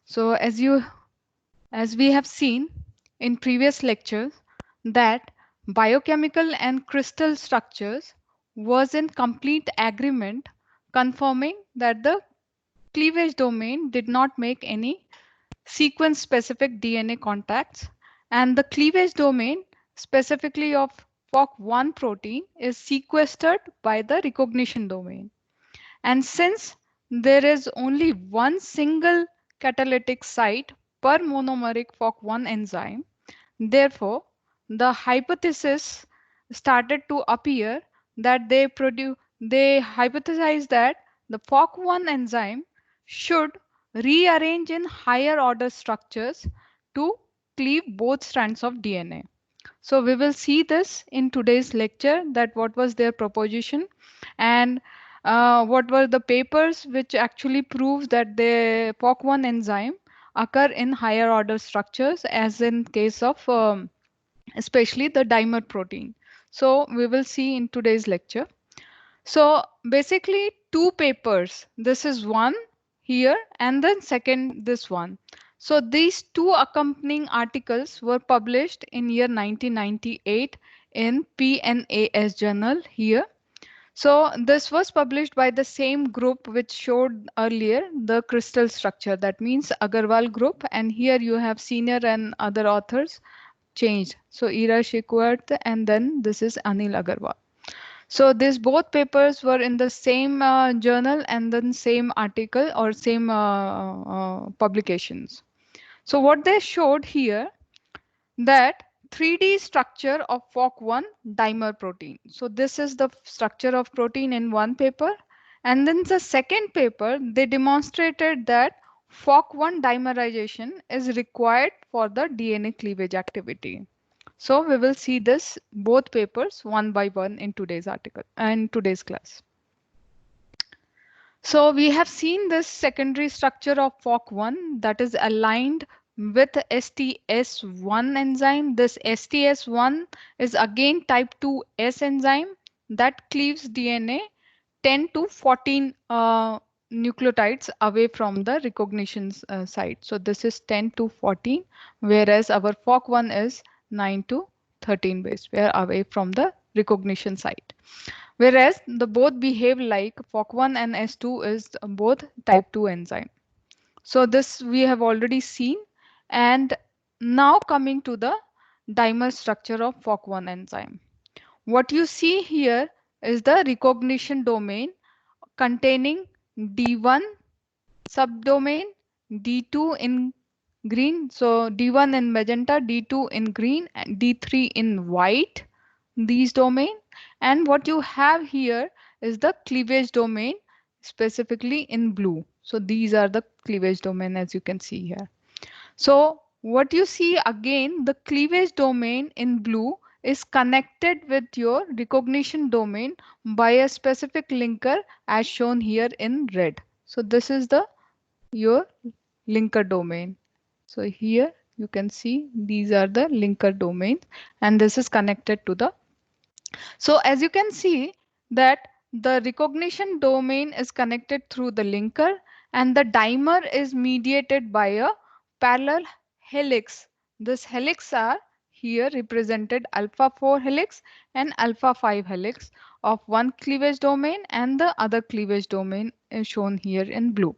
So as we have seen in previous lectures that biochemical and crystal structures was in complete agreement, confirming that the cleavage domain did not make any sequence specific DNA contacts, and the cleavage domain specifically of FOC1 protein is sequestered by the recognition domain. And since there is only one single catalytic site per monomeric FOC1 enzyme, therefore the hypothesis started to appear that they hypothesized that the FOC1 enzyme should rearrange in higher order structures to cleave both strands of DNA. So we will see this in today's lecture, that what was their proposition and what were the papers which actually proves that the POC1 enzyme occur in higher order structures, as in case of especially the dimer protein. So we will see in today's lecture. So basically two papers. This is one here and then second this one. So these two accompanying articles were published in year 1998 in PNAS journal here. So this was published by the same group which showed earlier the crystal structure. That means Agarwal group, and here you have senior and other authors changed. So Ira Shekhawat and then this is Anil Agarwal. So these both papers were in the same journal and then same article or same publications. So what they showed here, that 3D structure of FOC1 dimer protein. So this is the structure of protein in one paper. And then the second paper, they demonstrated that FOC1 dimerization is required for the DNA cleavage activity. So we will see this both papers one by one in today's article and today's class. So we have seen this secondary structure of FOC1 that is aligned with STS1 enzyme. This STS1 is again type 2S enzyme that cleaves DNA 10 to 14 nucleotides away from the recognition site. So this is 10 to 14, whereas our FOC1 is 9 to 13 base, where away from the recognition site. Whereas the both behave like FOC1 and S2 is both type 2 enzyme. So this we have already seen. And now coming to the dimer structure of FOC1 enzyme. What you see here is the recognition domain containing D1 subdomain, D2 in green, so D1 in magenta, D2 in green, and D3 in white, these domain. And what you have here is the cleavage domain specifically in blue. So these are the cleavage domain as you can see here. So what you see again, the cleavage domain in blue is connected with your recognition domain by a specific linker as shown here in red. So this is the your linker domain. So here you can see these are the linker domains and this is connected to the. So as you can see that the recognition domain is connected through the linker and the dimer is mediated by a parallel helix. This helix are here represented alpha 4 helix and alpha 5 helix of one cleavage domain, and the other cleavage domain is shown here in blue.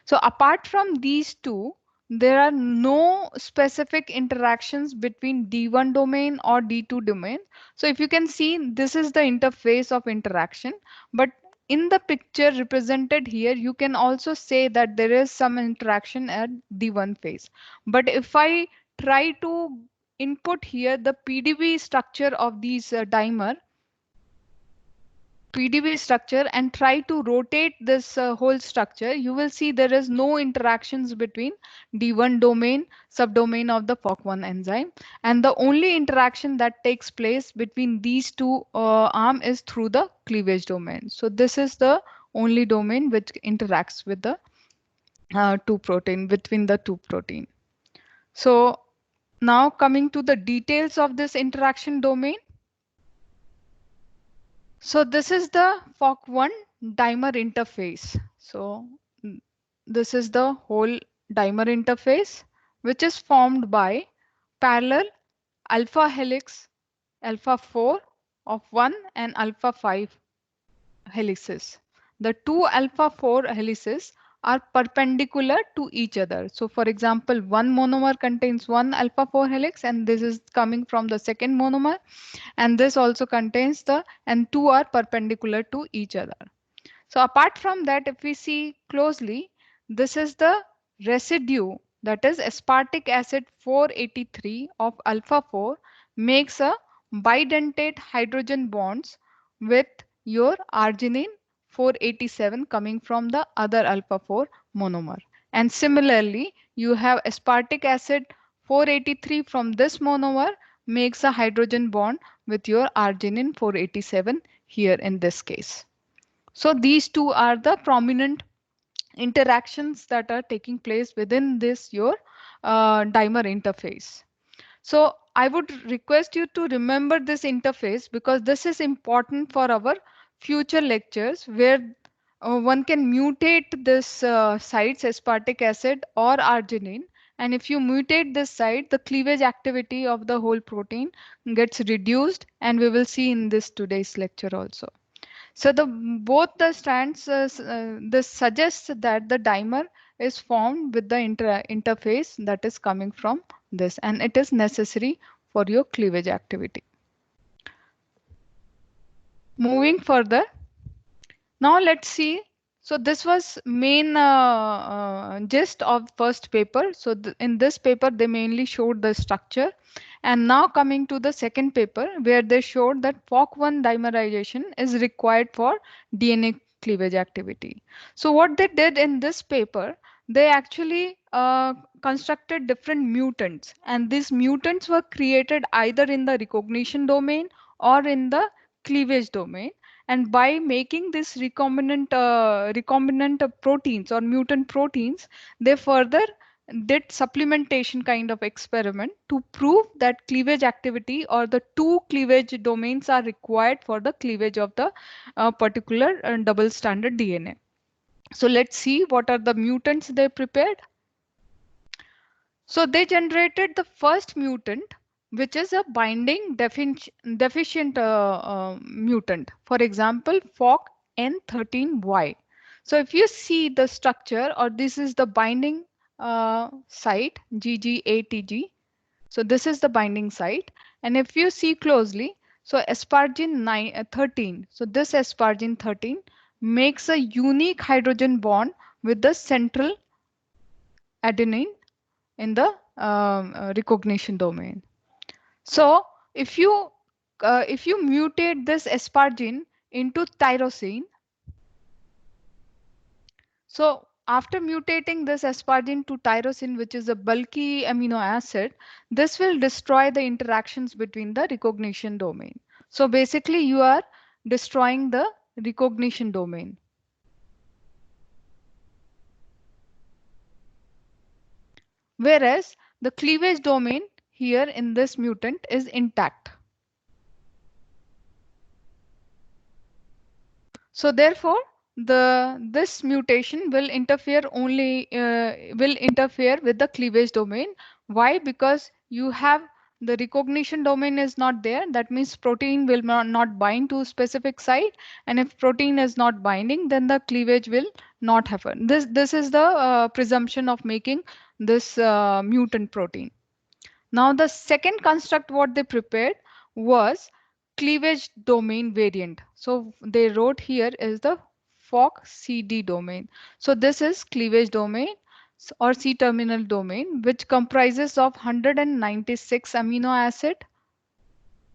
So apart from these two, there are no specific interactions between D1 domain or D2 domain. So if you can see, this is the interface of interaction, but in the picture represented here, you can also say that there is some interaction at D1 phase. But if I try to input here the PDB structure of these dimer, PDB structure and try to rotate this whole structure, you will see there is no interactions between D1 domain, subdomain of the FOC1 enzyme. And the only interaction that takes place between these two arm is through the cleavage domain. So this is the only domain which interacts with the two protein, between the two protein. So now coming to the details of this interaction domain. So this is the FOC1 dimer interface. So this is the whole dimer interface, which is formed by parallel alpha helix alpha 4 of 1 and alpha 5 helices. The two alpha 4 helices are perpendicular to each other. So for example, one monomer contains one alpha 4 helix and this is coming from the second monomer, and this also contains the, and two are perpendicular to each other. So apart from that, if we see closely, this is the residue, that is aspartic acid 483 of alpha 4 makes a bidentate hydrogen bonds with your arginine 487 coming from the other alpha 4 monomer. And similarly, you have aspartic acid 483 from this monomer makes a hydrogen bond with your arginine 487 here in this case. So these two are the prominent interactions that are taking place within this your dimer interface. So I would request you to remember this interface because this is important for our future lectures where one can mutate this sites aspartic acid or arginine, and if you mutate this site the cleavage activity of the whole protein gets reduced, and we will see in this today's lecture also. So the both the strands this suggests that the dimer is formed with the interface that is coming from this, and it is necessary for your cleavage activity. Moving further, now let's see. So this was main gist of first paper. So in this paper they mainly showed the structure, and now coming to the second paper where they showed that FOC1 dimerization is required for DNA cleavage activity. So what they did in this paper, they actually constructed different mutants, and these mutants were created either in the recognition domain or in the cleavage domain, and by making this recombinant proteins or mutant proteins, they further did supplementation kind of experiment to prove that cleavage activity or the two cleavage domains are required for the cleavage of the particular double stranded DNA. So let's see what are the mutants they prepared. So they generated the first mutant, which is a binding deficient mutant. For example, FOC N13Y. So if you see the structure, or this is the binding site GGATG. So this is the binding site. And if you see closely, so aspargine 13. So this aspargine 13 makes a unique hydrogen bond with the central adenine in the recognition domain. So if you mutate this aspargine into tyrosine, so after mutating this aspargine to tyrosine, which is a bulky amino acid, this will destroy the interactions between the recognition domain. So basically you are destroying the recognition domain. Whereas the cleavage domain here in this mutant is intact. So therefore, this mutation will interfere with the cleavage domain. Why? Because you have the recognition domain is not there. That means protein will not bind to a specific site, and if protein is not binding, then the cleavage will not happen. This is the presumption of making this mutant protein. Now the second construct what they prepared was cleavage domain variant. So they wrote here is the FOC CD domain. So this is cleavage domain or C-terminal domain, which comprises of 196 amino acid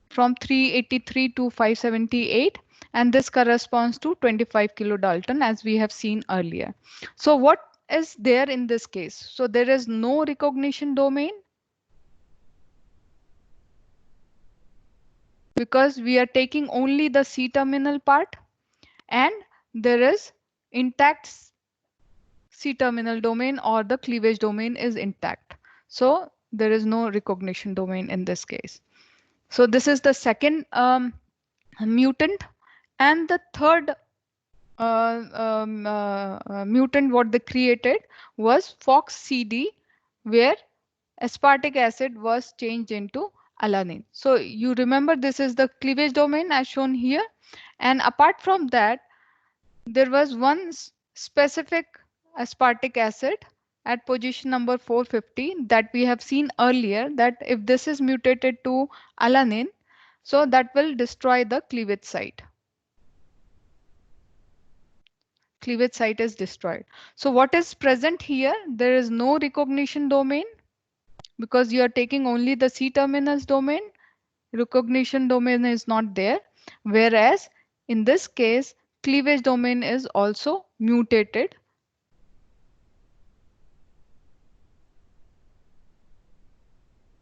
from 383 to 578, and this corresponds to 25 kilodalton as we have seen earlier. So what is there in this case? So there is no recognition domain, because we are taking only the C-terminal part, and there is intact C-terminal domain or the cleavage domain is intact. So there is no recognition domain in this case. So this is the second mutant. And the third mutant what they created was FOXCD, where aspartic acid was changed into alanine. So you remember this is the cleavage domain as shown here. And apart from that, there was one specific aspartic acid at position number 450 that we have seen earlier, that if this is mutated to alanine, so that will destroy the cleavage site. Cleavage site is destroyed. So what is present here? There is no recognition domain because you are taking only the C-terminus domain. Recognition domain is not there. Whereas in this case, cleavage domain is also mutated.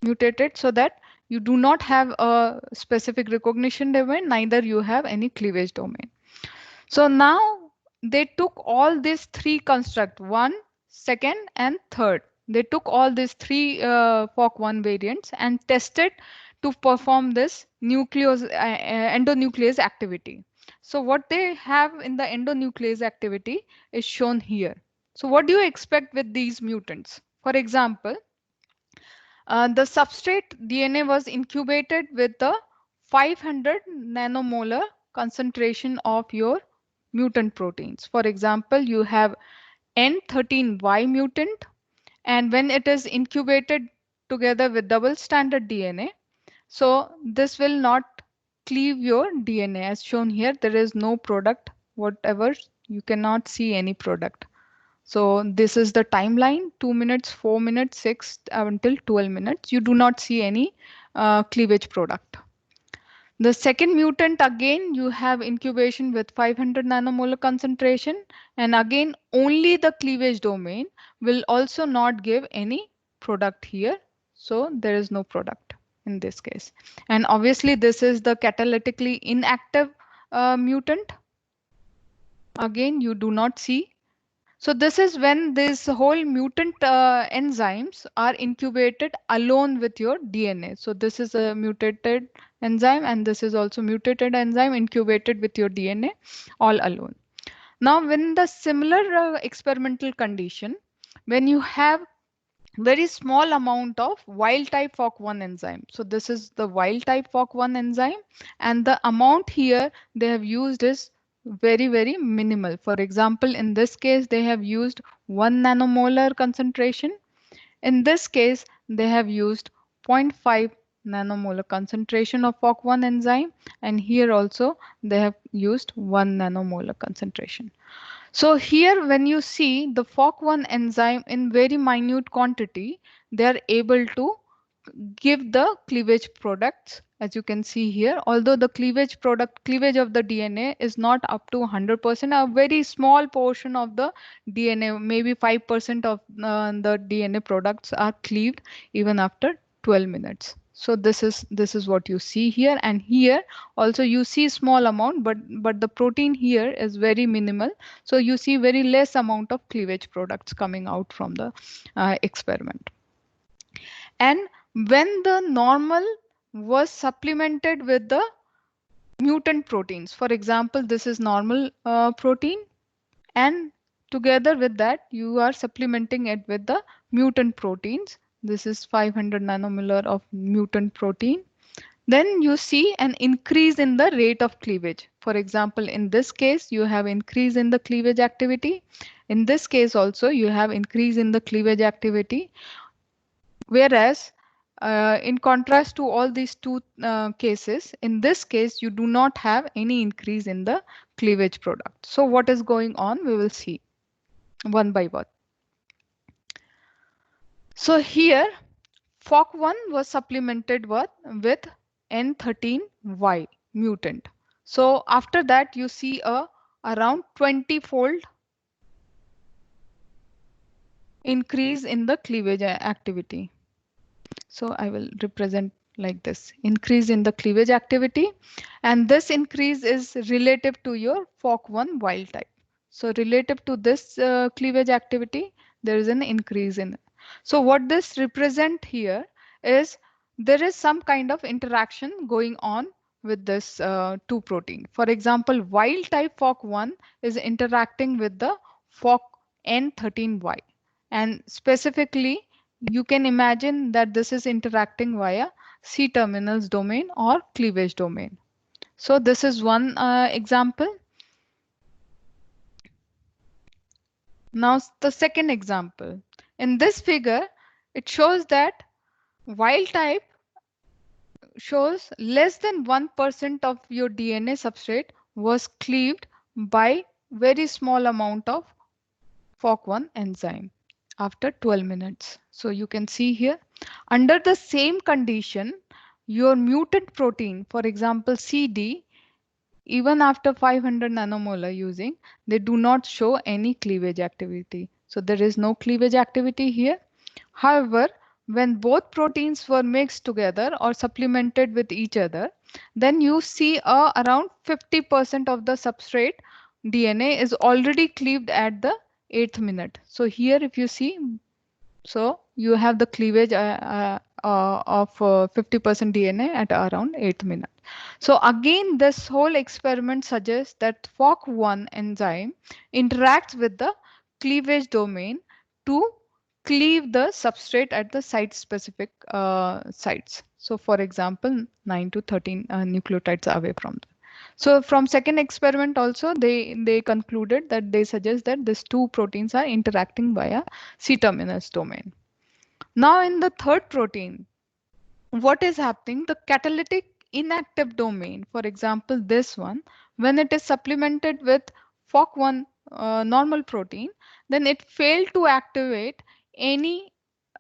Mutated so that you do not have a specific recognition domain, neither you have any cleavage domain. So now they took all these three construct, one, second, and third. They took all these three FOC1 variants and tested to perform this endonuclease activity. So what they have in the endonuclease activity is shown here. So what do you expect with these mutants? For example, the substrate DNA was incubated with the 500 nanomolar concentration of your mutant proteins. For example, you have N13Y mutant, and when it is incubated together with double standard DNA, so this will not cleave your DNA as shown here. There is no product, whatever, you cannot see any product. So this is the timeline, 2 minutes, 4 minutes, 6 until 12 minutes. You do not see any cleavage product. The second mutant, again, you have incubation with 500 nanomolar concentration. And again, only the cleavage domain will also not give any product here. So there is no product in this case. And obviously, this is the catalytically inactive mutant. Again, you do not see. So this is when this whole mutant enzymes are incubated alone with your DNA. So this is a mutated enzyme and this is also mutated enzyme incubated with your DNA all alone. Now when the similar experimental condition, when you have very small amount of wild type FOC1 enzyme. So this is the wild type FOC1 enzyme and the amount here they have used is very minimal. For example, in this case they have used 1 nanomolar concentration. In this case they have used zero point 0.5 nanomolar concentration of FOC1 enzyme, and here also they have used 1 nanomolar concentration. So here when you see the FOC1 enzyme in very minute quantity, they are able to give the cleavage products, as you can see here. Although the cleavage of the DNA is not up to 100%, a very small portion of the DNA, maybe 5% of the DNA products are cleaved even after 12 minutes. So this is what you see here, and here also you see small amount, but the protein here is very minimal. So you see very less amount of cleavage products coming out from the experiment. And when the normal was supplemented with the mutant proteins, for example, this is normal protein, and together with that you are supplementing it with the mutant proteins. This is 500 nanomolar of mutant protein. Then you see an increase in the rate of cleavage. For example, in this case, you have increase in the cleavage activity. In this case also, you have increase in the cleavage activity. Whereas, in contrast to all these two cases, in this case, you do not have any increase in the cleavage product. So what is going on, we will see one by one. So here, FOC1 was supplemented with N13Y mutant. So after that, you see a around 20-fold increase in the cleavage activity. So I will represent like this, increase in the cleavage activity, and this increase is relative to your FOC1 wild type. So relative to this cleavage activity, there is an increase in it. So what this represent here is there is some kind of interaction going on with this two protein. For example, wild type FOC1 is interacting with the FOC-N13Y. And specifically, you can imagine that this is interacting via C-terminals domain or cleavage domain. So this is one example. Now the second example. In this figure, it shows that wild type shows less than 1% of your DNA substrate was cleaved by very small amount of FOC1 enzyme after 12 minutes. So you can see here, under the same condition, your mutant protein, for example, CD, even after 500 nanomolar using, they do not show any cleavage activity. So there is no cleavage activity here. However, when both proteins were mixed together or supplemented with each other, then you see around 50% of the substrate DNA is already cleaved at the 8th minute. So here if you see, so you have the cleavage of 50% DNA at around 8th minute. So again, this whole experiment suggests that FOC1 enzyme interacts with the cleavage domain to cleave the substrate at the site-specific sites. So for example, 9 to 13 nucleotides away from them. So from second experiment also, they concluded that they suggest that these two proteins are interacting via C-terminus domain. Now in the third protein, what is happening? The catalytic inactive domain, for example, this one, when it is supplemented with FOC1 normal protein, then it failed to activate any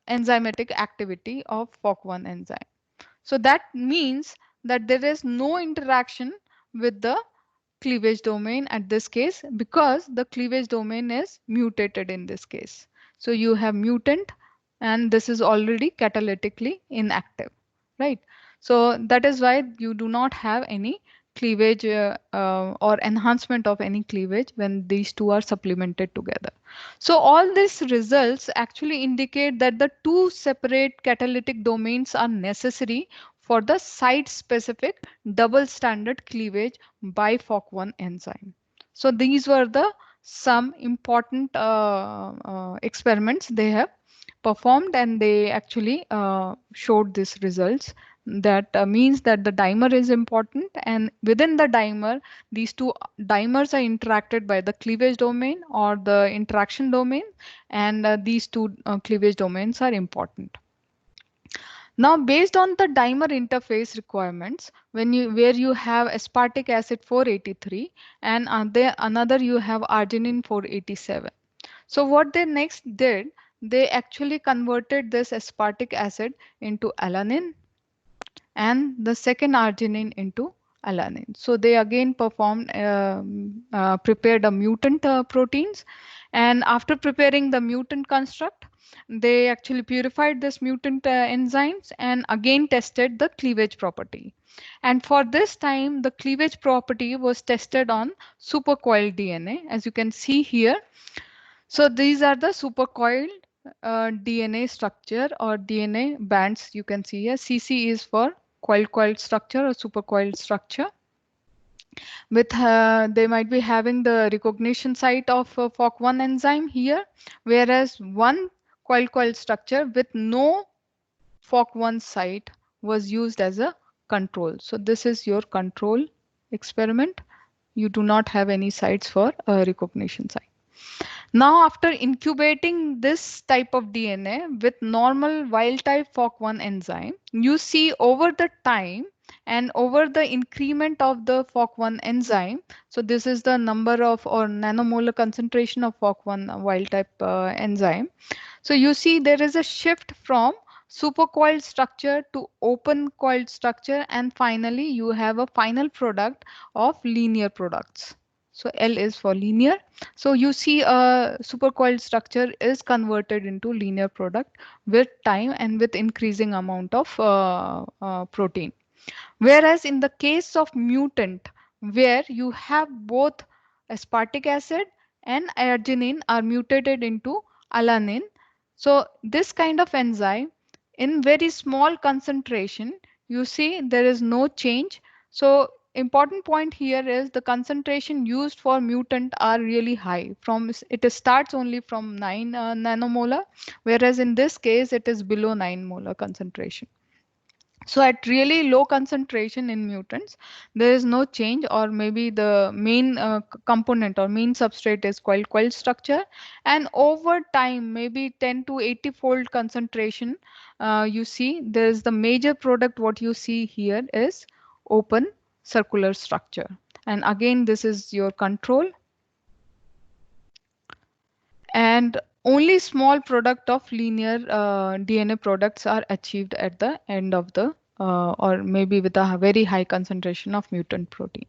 enzymatic activity of FOC1 enzyme. So that means that there is no interaction with the cleavage domain at this case because the cleavage domain is mutated in this case. So you have mutant and this is already catalytically inactive, right? So that is why you do not have any cleavage or enhancement of any cleavage when these two are supplemented together. So all these results actually indicate that the two separate catalytic domains are necessary for the site-specific double standard cleavage by FOC1 enzyme. So these were the some important experiments they have performed and they actually showed these results. That means that the dimer is important and within the dimer, these two dimers are interacted by the cleavage domain or the interaction domain and these two cleavage domains are important. Now, based on the dimer interface requirements, where you have aspartic acid 483 and another you have arginine 487. So what they next did, they actually converted this aspartic acid into alanine and the second arginine into alanine. So they again performed, prepared a mutant proteins, and after preparing the mutant construct, they actually purified this mutant enzymes and again tested the cleavage property. And for this time, the cleavage property was tested on supercoiled DNA, as you can see here. So these are the supercoiled DNA structure or DNA bands you can see here. CC is for coiled structure or supercoiled structure. With they might be having the recognition site of FOC1 enzyme here, whereas one coiled structure with no FOC1 site was used as a control. So this is your control experiment. You do not have any sites for a recognition site. Now, after incubating this type of DNA with normal wild type FOC1 enzyme, you see over the time and over the increment of the FOC1 enzyme. So this is the number of or nanomolar concentration of FOC1 wild type enzyme. So you see there is a shift from supercoiled structure to open coiled structure, and finally you have a final product of linear products. So L is for linear. So you see a supercoiled structure is converted into linear product with time and with increasing amount of protein. Whereas in the case of mutant, where you have both aspartic acid and arginine are mutated into alanine. So this kind of enzyme in very small concentration, you see there is no change. So important point here is the concentration used for mutant are really high. It starts only from 9 nanomolar, whereas in this case it is below 9 molar concentration. So at really low concentration in mutants, there is no change, or maybe the main component or main substrate is coil structure. And over time, maybe 10 to 80 fold concentration, you see there is the major product. What you see here is open circular structure. And again, this is your control. And only small product of linear DNA products are achieved at the end of the or maybe with a very high concentration of mutant protein.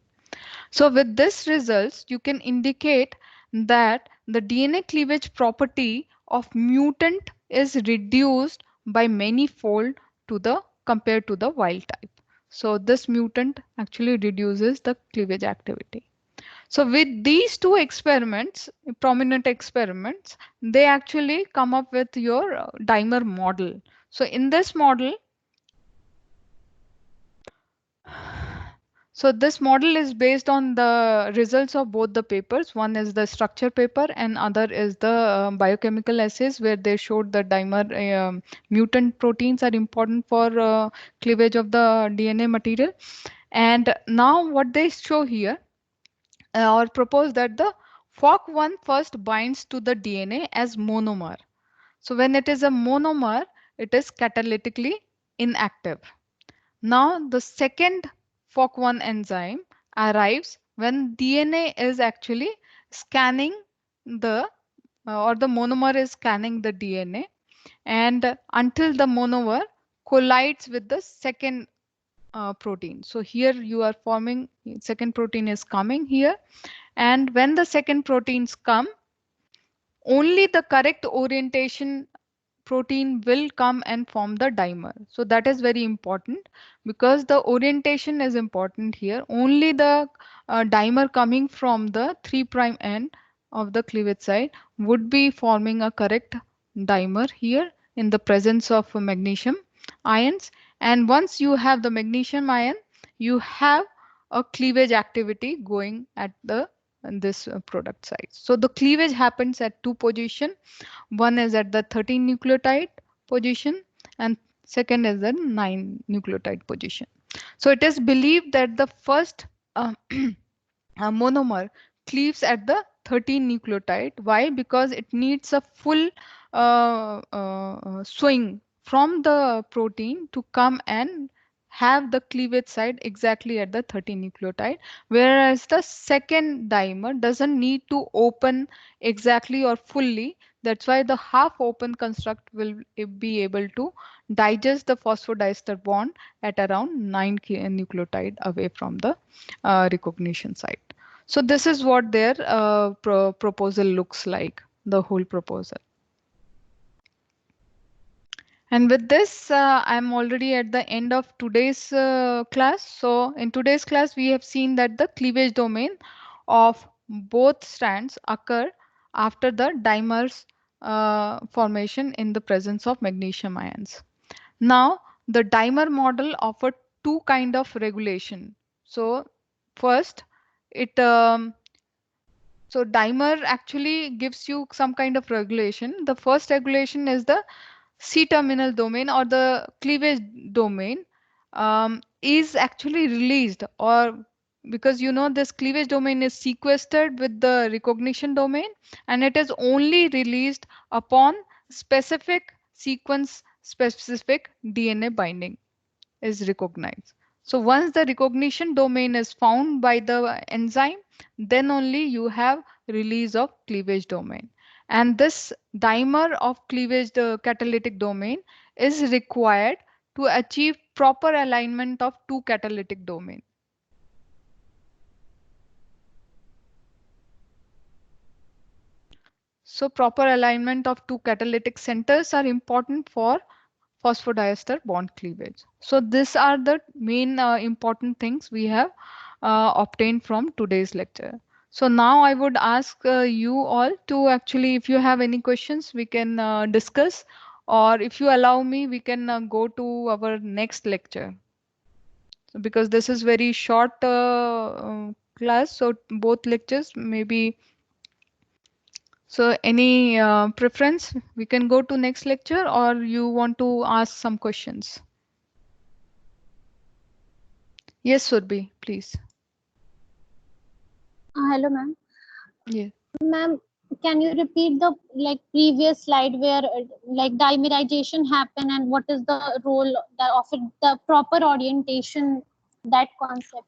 So with this results, you can indicate that the DNA cleavage property of mutant is reduced by many fold to the compared to the wild type. So this mutant actually reduces the cleavage activity. So with these two experiments, prominent experiments, they actually come up with your dimer model. So in this model, so this model is based on the results of both the papers. One is the structure paper and other is the biochemical assays where they showed the dimer mutant proteins are important for cleavage of the DNA material. And now what they show here or propose that the FOC1 first binds to the DNA as monomer. So when it is a monomer, it is catalytically inactive. Now the second FOC1 enzyme arrives when DNA is actually scanning the or the monomer is scanning the DNA, and until the monomer collides with the second protein. So here you are forming second protein is coming here, and when the second proteins come, only the correct orientation protein will come and form the dimer. So that is very important because the orientation is important here. Only the dimer coming from the 3' end of the cleavage side would be forming a correct dimer here in the presence of magnesium ions. And once you have the magnesium ion, you have a cleavage activity going at the this product site. So the cleavage happens at two position. One is at the 13 nucleotide position and second is the 9 nucleotide position. So it is believed that the first monomer cleaves at the 13 nucleotide. Why? Because it needs a full swing from the protein to come and have the cleavage site exactly at the 13 nucleotide, whereas the second dimer doesn't need to open exactly or fully. That's why the half open construct will be able to digest the phosphodiester bond at around 9 nucleotide away from the recognition site. So this is what their proposal looks like, the whole proposal. And with this, I'm already at the end of today's class. So in today's class, we have seen that the cleavage domain of both strands occur after the dimers formation in the presence of magnesium ions. Now, the dimer model offered two kind of regulation. So first, it so dimer actually gives you some kind of regulation. The first regulation is the C-terminal domain or the cleavage domain is actually released, or because you know this cleavage domain is sequestered with the recognition domain, and it is only released upon specific sequence specific DNA binding is recognized. So once the recognition domain is found by the enzyme, then only you have release of cleavage domain. And this dimer of cleavage the catalytic domain is required to achieve proper alignment of two catalytic domain. So proper alignment of two catalytic centers are important for phosphodiester bond cleavage. So these are the main important things we have obtained from today's lecture. So now I would ask you all to actually, if you have any questions, we can discuss, or if you allow me, we can go to our next lecture. because this is very short class, so both lectures maybe. So any preference? We can go to next lecture, or you want to ask some questions? Yes, Surbi, please. Hello, ma'am. Yeah. Ma'am, can you repeat the like previous slide where like dimerization happen and what is the role that of it, the proper orientation, that concept?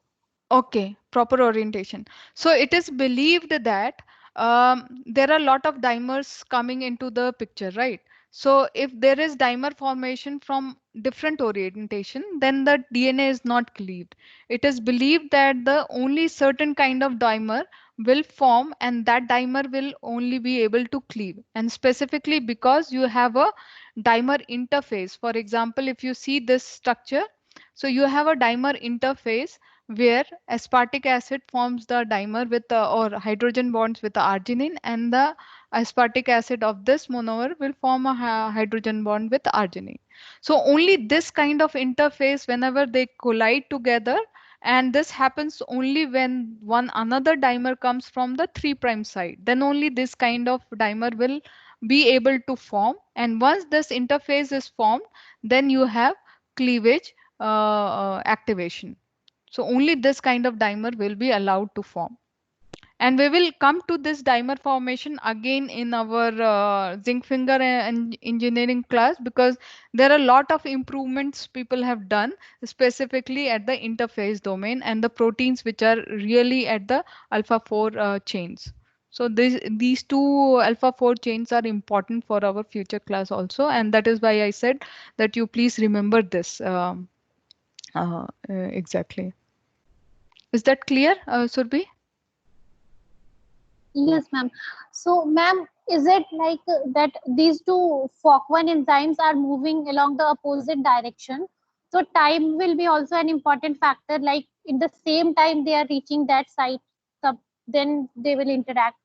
Okay, proper orientation. So it is believed that there are a lot of dimers coming into the picture, right? So if there is dimer formation from different orientation, then the DNA is not cleaved. It is believed that the only certain kind of dimer will form, and that dimer will only be able to cleave. And specifically because you have a dimer interface. For example, if you see this structure, so you have a dimer interface where aspartic acid forms the dimer with the or hydrogen bonds with the arginine, and the aspartic acid of this monomer will form a hydrogen bond with arginine. So only this kind of interface whenever they collide together, and this happens only when one another dimer comes from the 3' side, then only this kind of dimer will be able to form. And once this interface is formed, then you have cleavage activation. So only this kind of dimer will be allowed to form. And we will come to this dimer formation again in our zinc finger engineering class, because there are a lot of improvements people have done specifically at the interface domain and the proteins which are really at the alpha 4 chains. So these two alpha 4 chains are important for our future class also, and that is why I said that you please remember this exactly. Is that clear, Surbi? Yes, ma'am. So, ma'am, is it like that these two FOC1 enzymes are moving along the opposite direction? So, time will be also an important factor. Like in the same time they are reaching that site, then they will interact.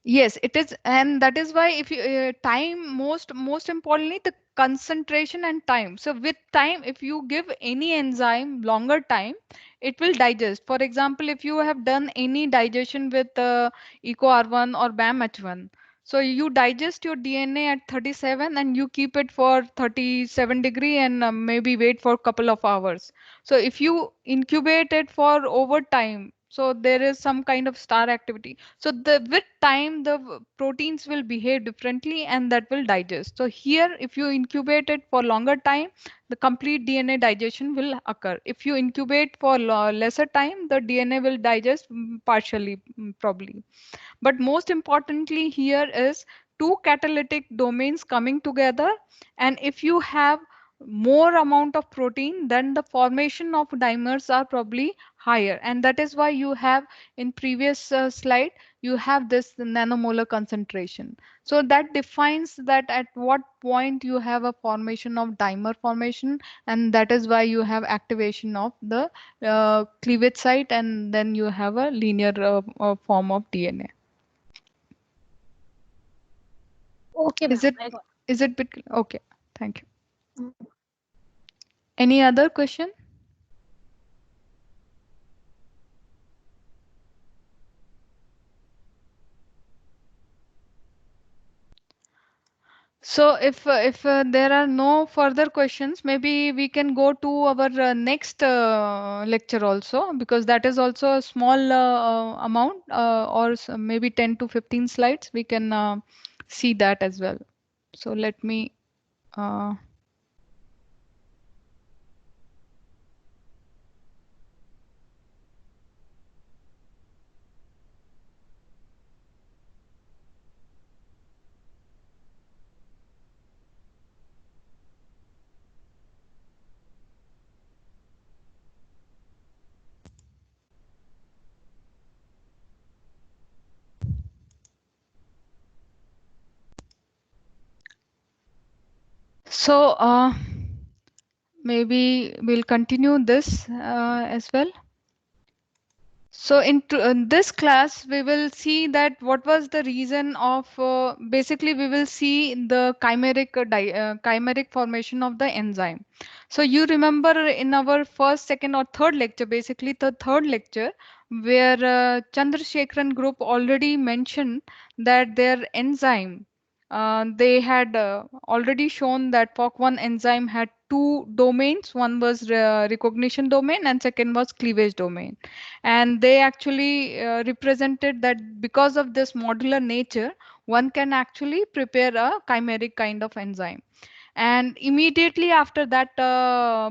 Yes, it is, and that is why if you time most importantly the concentration and time. So with time, if you give any enzyme longer time, it will digest. For example, if you have done any digestion with EcoR1 or BAMH1, so you digest your DNA at 37 and you keep it for 37 degree and maybe wait for a couple of hours. So if you incubate it for over time, so there is some kind of star activity, so the with time the proteins will behave differently and that will digest. So here if you incubate it for longer time, the complete DNA digestion will occur. If you incubate for lesser time, the DNA will digest partially, probably. But most importantly here is two catalytic domains coming together, and if you have more amount of protein, then the formation of dimers are probably higher, and that is why you have in previous slide you have this nanomolar concentration. So that defines that at what point you have a formation of dimer formation, and that is why you have activation of the cleavage site, and then you have a linear form of DNA. Okay, Is ma'am, it I got. is it bit okay? Thank you. Any other question? So if there are no further questions, maybe we can go to our next lecture also, because that is also a small amount, or maybe 10 to 15 slides. We can see that as well. So let me. Uh, so maybe we'll continue this as well. So in this class, we will see that what was the reason of basically we will see the chimeric formation of the enzyme. So you remember in our first, second, or third lecture, basically the third lecture, where Chandrasekharan group already mentioned that their enzyme, they had already shown that FOC1 enzyme had two domains. One was recognition domain and second was cleavage domain, and they actually represented that because of this modular nature, one can actually prepare a chimeric kind of enzyme. And immediately after that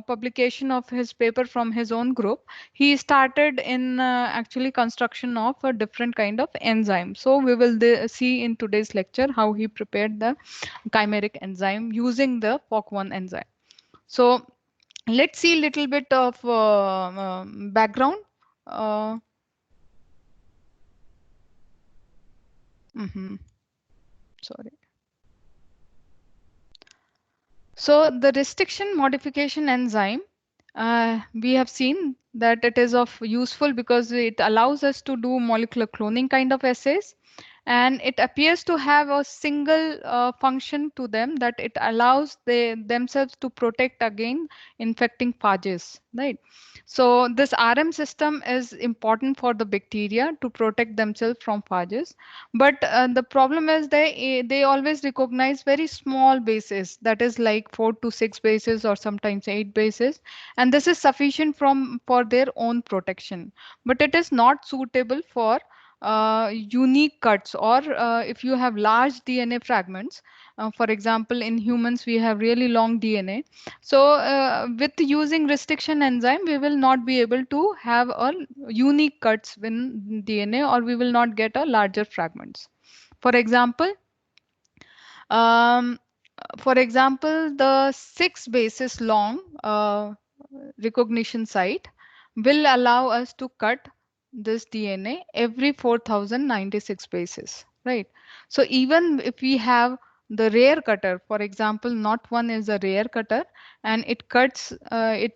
publication of his paper from his own group, he started in actually construction of a different kind of enzyme. So we will see in today's lecture how he prepared the chimeric enzyme using the FOC1 enzyme. So let's see a little bit of background. uh, Sorry. So the restriction modification enzyme, we have seen that it is of useful because it allows us to do molecular cloning kind of assays, and it appears to have a single function to them, that it allows themselves to protect against infecting phages, right? So this RM system is important for the bacteria to protect themselves from phages, but the problem is they always recognize very small bases, that is like 4 to 6 bases or sometimes 8 bases, and this is sufficient for their own protection. But it is not suitable for unique cuts, or if you have large DNA fragments. For example, in humans we have really long DNA. So with using restriction enzyme, we will not be able to have a unique cuts in DNA, or we will not get a larger fragments. For example, um, the 6 bases long recognition site will allow us to cut this DNA every 4096 bases, right? So even if we have the rare cutter, for example, not one is a rare cutter, and it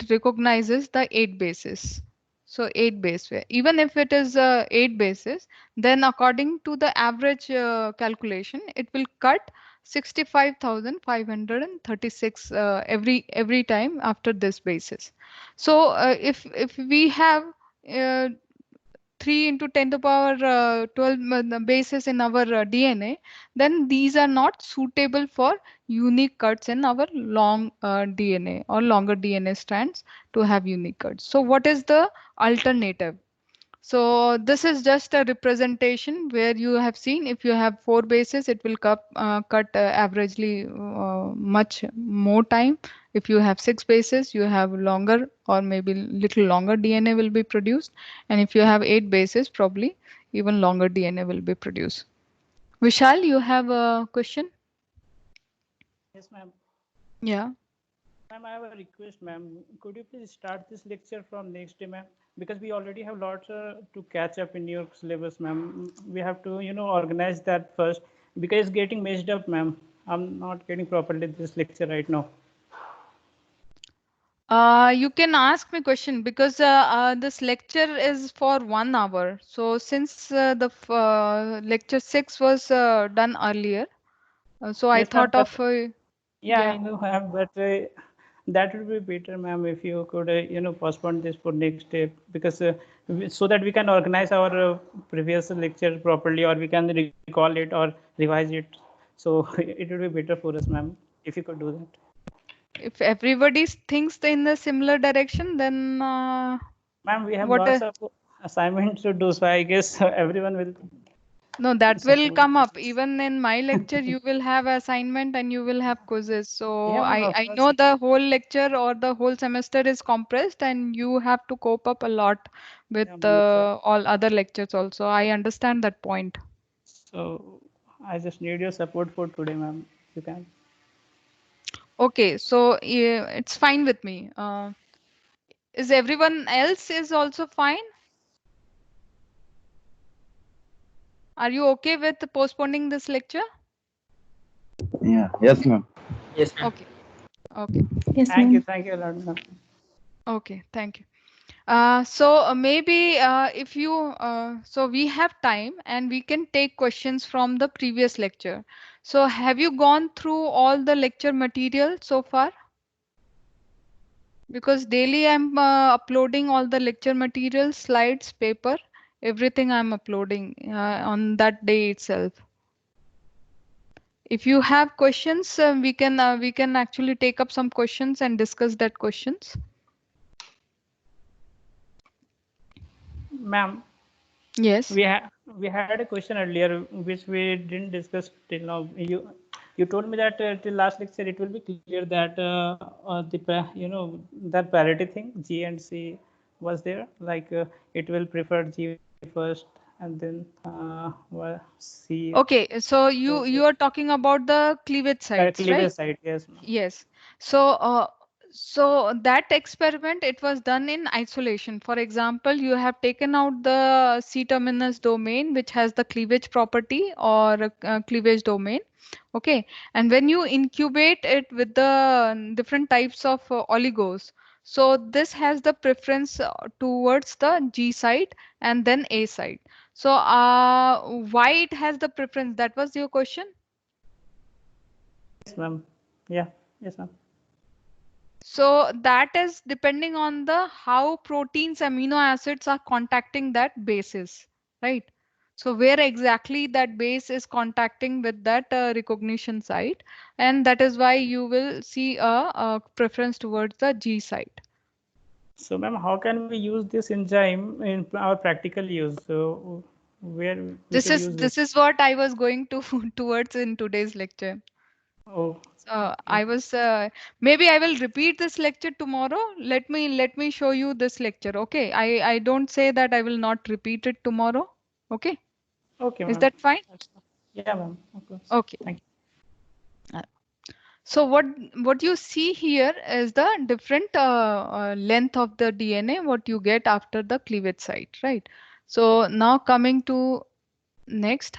recognizes the 8 bases. So 8 base, even if it is 8 bases, then according to the average calculation, it will cut 65,536 every time after this basis. So if we have uh, 3 into 10 to the power 12 bases in our DNA, then these are not suitable for unique cuts in our long DNA or longer DNA strands to have unique cuts. So what is the alternative? So this is just a representation where you have seen if you have 4 bases, it will cut averagely much more time. If you have 6 bases, you have longer or maybe little longer DNA will be produced. And if you have 8 bases, probably even longer DNA will be produced. Vishal, you have a question? Yes, ma'am. Yeah. Ma'am, I have a request, ma'am. Could you please start this lecture from next day, ma'am? Because we already have lots to catch up in your syllabus, ma'am. We have to, organize that first because it's getting messed up, ma'am. I'm not getting properly this lecture right now. You can ask me question because this lecture is for 1 hour. So since lecture 6 was done earlier, so I Yes, ma'am. thought of Yeah, I yeah. know, ma'am. But that would be better, ma'am, if you could, postpone this for next day because so that we can organize our previous lecture properly, or we can recall it or revise it. So it would be better for us, ma'am, if you could do that. If everybody thinks in the similar direction, then Ma'am, we have what? lots of assignments to do, so I guess everyone will No, that will support come up. this. Even in my lecture, you will have assignment and you will have quizzes. So Yeah, ma'am, of I course. know the whole lecture or the whole semester is compressed and you have to cope up a lot with Yeah, ma'am, exactly. all other lectures also. I understand that point. So I just need your support for today, ma'am. You can. Okay, so it's fine with me. Is everyone else is also fine? Are you okay with postponing this lecture? Yeah. Yes, ma'am. Okay, okay, Yes, ma'am. Thank you a lot, ma'am. okay. Thank you. Maybe if you so we have time and we can take questions from the previous lecture. So have you gone through all the lecture material so far? Because daily I'm uploading all the lecture material, slides, paper, everything I'm uploading on that day itself. If you have questions, we can actually take up some questions and discuss that questions. Ma'am, Yes. we had a question earlier which we didn't discuss till now. You told me that till last lecture it will be clear that that parity thing G and C was there, like it will prefer G first and then C. Okay, so you are talking about the cleavage sites, Cleavage right? side, yes. Yes. So so that experiment, it was done in isolation. For example, you have taken out the C-terminus domain, which has the cleavage property or cleavage domain. Okay. And when you incubate it with the different types of oligos, so this has the preference towards the G site and then A site. So why it has the preference? That was your question? Yes, ma'am. Yeah, yes, ma'am. So that is depending on the how proteins, amino acids are contacting that bases, right? So where exactly that base is contacting with that recognition site, and that is why you will see a preference towards the G site. So, ma'am, how can we use this enzyme in our practical use? So, where we should use this? This is what I was going to towards in today's lecture. Oh, I was maybe I will repeat this lecture tomorrow. Let me show you this lecture. Okay. I don't say that I will not repeat it tomorrow. Okay. okay, Is ma'am. that fine? Yeah, ma'am. Of course. Okay. Thank you. Uh, So what you see here is the different length of the DNA what you get after the cleavage site, right? So now coming to next.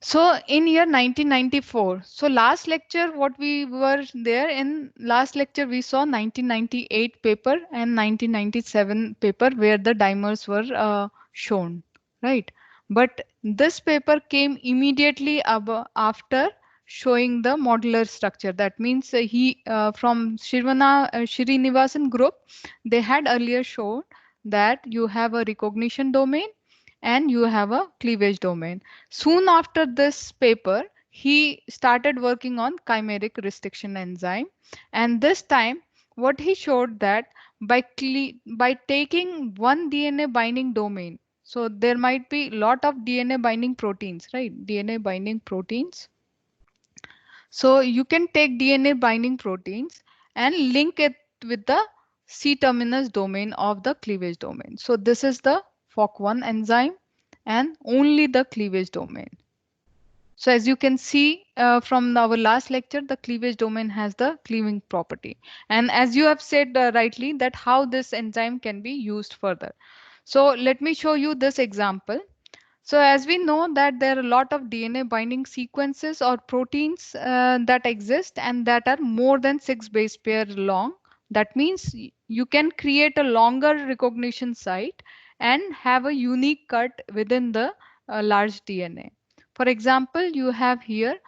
So in year 1994, so last lecture what we were there in last lecture we saw 1998 paper and 1997 paper where the dimers were shown, right? But this paper came immediately after showing the modular structure. That means he from Srinivasan group, they had earlier shown that you have a recognition domain and you have a cleavage domain. Soon after this paper, he started working on chimeric restriction enzyme. And this time, what he showed that by taking one DNA binding domain, so there might be lot of DNA binding proteins, right? DNA binding proteins. So you can take DNA binding proteins and link it with the C-terminus domain of the cleavage domain. So this is the FOC1 enzyme and only the cleavage domain. So as you can see from our last lecture, the cleavage domain has the cleaving property. And as you have said rightly that how this enzyme can be used further. So let me show you this example. So as we know that there are a lot of DNA binding sequences or proteins that exist and that are more than 6 base pair long. That means you can create a longer recognition site and have a unique cut within the large DNA. For example, you have here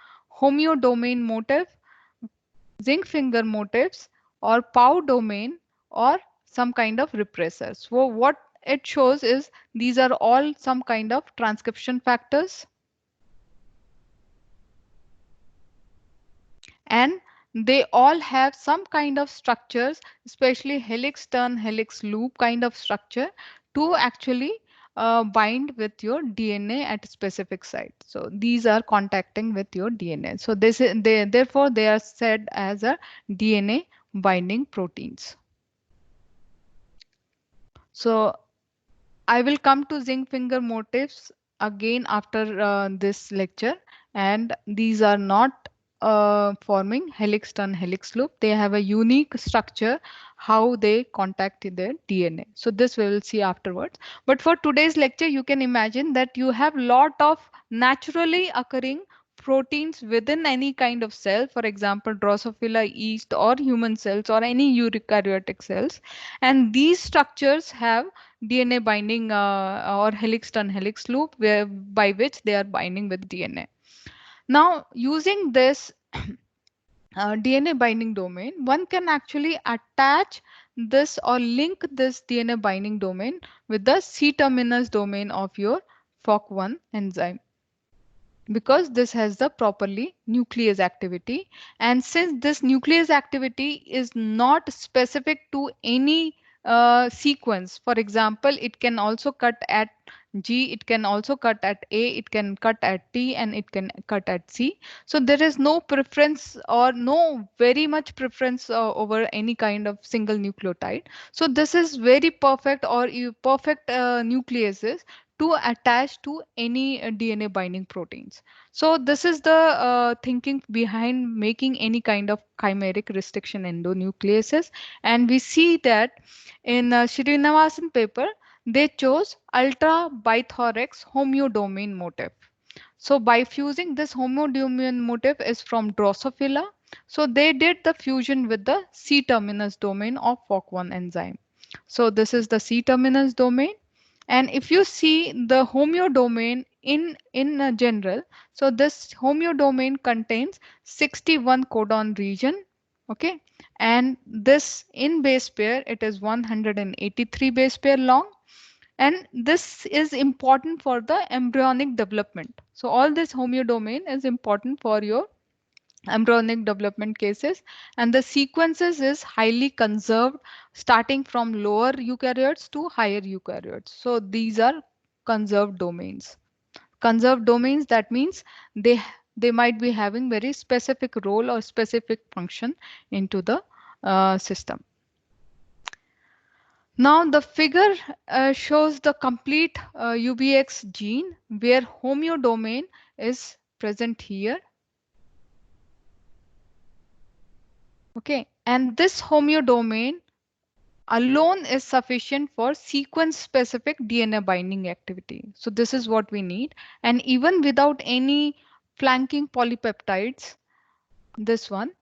homeodomain motif, zinc finger motifs, or POW domain, or some kind of repressor. So what it shows is these are all some kind of transcription factors. And they all have some kind of structures, especially helix turn, helix loop kind of structure to actually bind with your DNA at a specific site. So these are contacting with your DNA. So therefore they are said as a DNA binding proteins. So I will come to zinc finger motifs again after this lecture, and these are not forming helix turn helix loop. They have a unique structure how they contact their DNA. So this we will see afterwards. But for today's lecture, you can imagine that you have lot of naturally occurring proteins within any kind of cell, for example, Drosophila yeast or human cells or any eukaryotic cells. And these structures have DNA binding or helix turn helix loop by which they are binding with DNA. Now, using this DNA binding domain, one can actually attach this or link this DNA binding domain with the C-terminus domain of your FOC1 enzyme, because this has the properly nuclease activity. And since this nuclease activity is not specific to any sequence, for example, it can also cut at G, it can also cut at A, it can cut at T, and it can cut at C. So there is no preference or no very much preference over any kind of single nucleotide. So this is very perfect or perfect nucleases to attach to any DNA binding proteins. So this is the thinking behind making any kind of chimeric restriction endonucleases. And we see that in Srinivasan paper, they chose ultra bithorax homeodomain motif. So by fusing this homeodomain motif is from Drosophila. So they did the fusion with the C-terminus domain of FOC1 enzyme. So this is the C-terminus domain. And if you see the homeodomain in general, so this homeodomain contains 61 codon region, okay, and this in base pair it is 183 base pair long, and this is important for the embryonic development. So all this homeodomain is important for your embryonic development cases, and the sequences is highly conserved starting from lower eukaryotes to higher eukaryotes. So these are conserved domains. Conserved domains, that means they might be having very specific role or specific function into the system. Now the figure shows the complete UBX gene where homeodomain is present here. Okay, and this homeodomain alone is sufficient for sequence specific DNA binding activity. So this is what we need. And even without any flanking polypeptides, this one.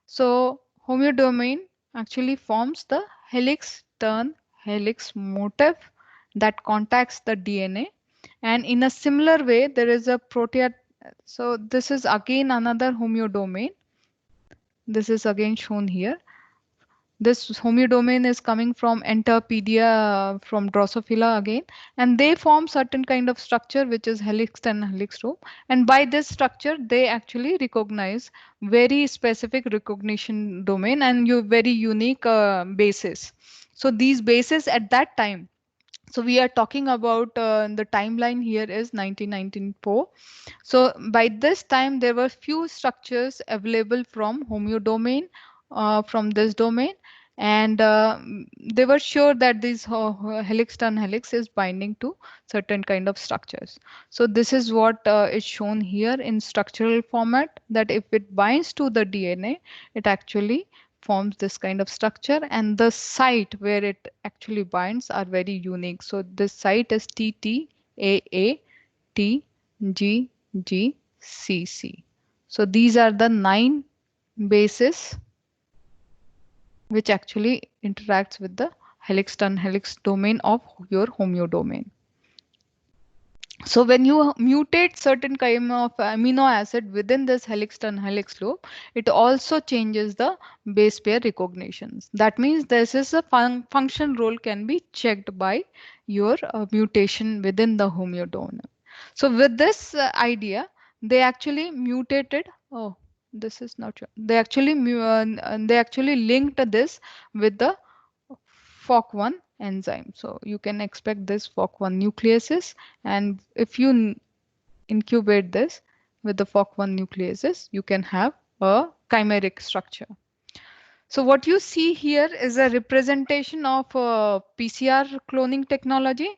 So homeodomain actually forms the helix turn helix motif that contacts the DNA. And in a similar way, there is a protein. So this is again another homeodomain. This is again shown here. This homeodomain is coming from Enterpedia from Drosophila again, and they form certain kind of structure which is helix and helix loop. And by this structure, they actually recognize very specific recognition domain and very unique bases. So these bases at that time, so we are talking about the timeline here is 1994. So by this time, there were few structures available from homeodomain, from this domain, and they were sure that this helix turn helix is binding to certain kind of structures. So this is what is shown here in structural format, that if it binds to the DNA, it actually forms this kind of structure, and the site where it actually binds are very unique. So this site is TTAATGGCC. So these are the 9 bases which actually interacts with the helix turn helix domain of your homeodomain. So when you mutate certain kind of amino acid within this helix turn helix loop, it also changes the base pair recognitions. That means this is a function role can be checked by your mutation within the homeodomain. So with this idea, they actually mutated. Oh, this is not true. They actually linked this with the FOC1 enzyme. So you can expect this FOC1 nucleases, and if you incubate this with the FOC1 nucleases, you can have a chimeric structure. So what you see here is a representation of PCR cloning technology,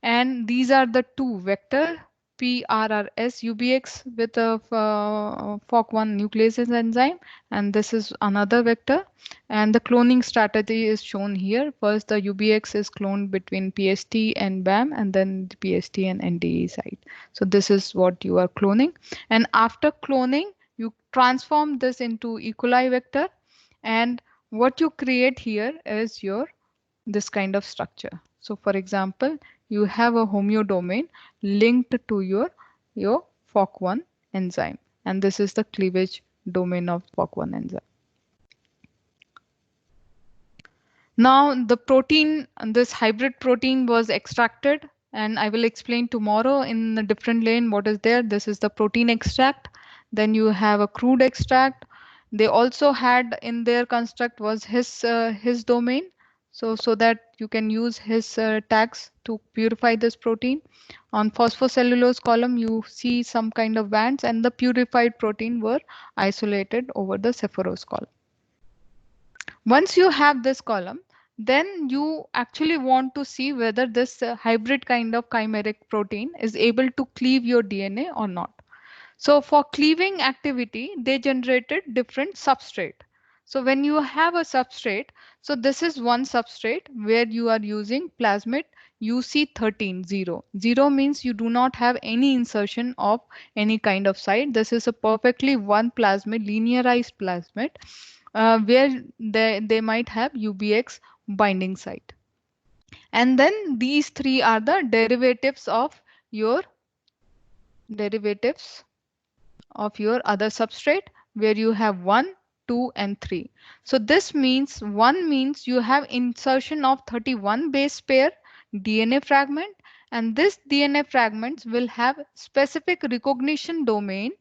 and these are the 2 vector UPRRS UBX with a FOC1 nucleases enzyme, and this is another vector. And the cloning strategy is shown here. First, the UBX is cloned between PST and BAM, and then the PST and NDE site. So this is what you are cloning. And after cloning, you transform this into E. coli vector, and what you create here is your this kind of structure. So for example, you have a homeodomain linked to your FOC1 enzyme, and this is the cleavage domain of FOC1 enzyme. Now the protein, this hybrid protein was extracted, and I will explain tomorrow in a different lane what is there. This is the protein extract. Then you have a crude extract. They also had in their construct was his domain. So that you can use his tags to purify this protein. On phosphocellulose column, you see some kind of bands, and the purified protein were isolated over the Cephorose column. Once you have this column, then you actually want to see whether this hybrid kind of chimeric protein is able to cleave your DNA or not. So for cleaving activity, they generated different substrate. So when you have a substrate, so this is one substrate where you are using plasmid UC13 0. 0 means you do not have any insertion of any kind of site. This is a perfectly one plasmid, linearized plasmid, where they might have UBX binding site. And then these three are the derivatives of your other substrate, where you have 1, 2, and 3. So this means 1 means you have insertion of 31 base pair DNA fragment, and this DNA fragments will have specific recognition domain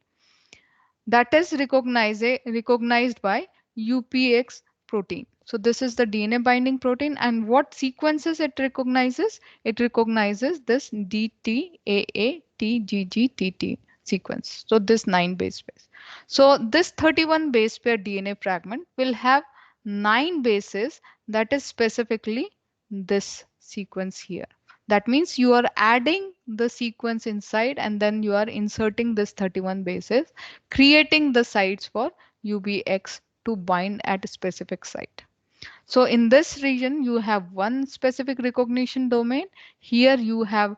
that is recognized by UPX protein. So this is the DNA binding protein, and what sequences it recognizes? It recognizes this DTAATGGTT sequence. So this 9 base pairs. So this 31 base pair DNA fragment will have 9 bases, that is specifically this sequence here. That means you are adding the sequence inside, and then you are inserting this 31 bases, creating the sites for UBX to bind at a specific site. So in this region, you have one specific recognition domain. Here you have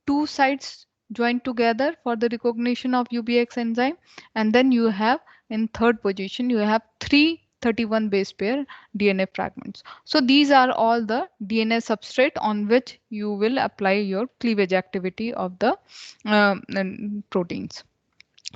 2 sites joined together for the recognition of UBX enzyme. And then you have in third position, you have 3 31 base pair DNA fragments. So these are all the DNA substrate on which you will apply your cleavage activity of the proteins.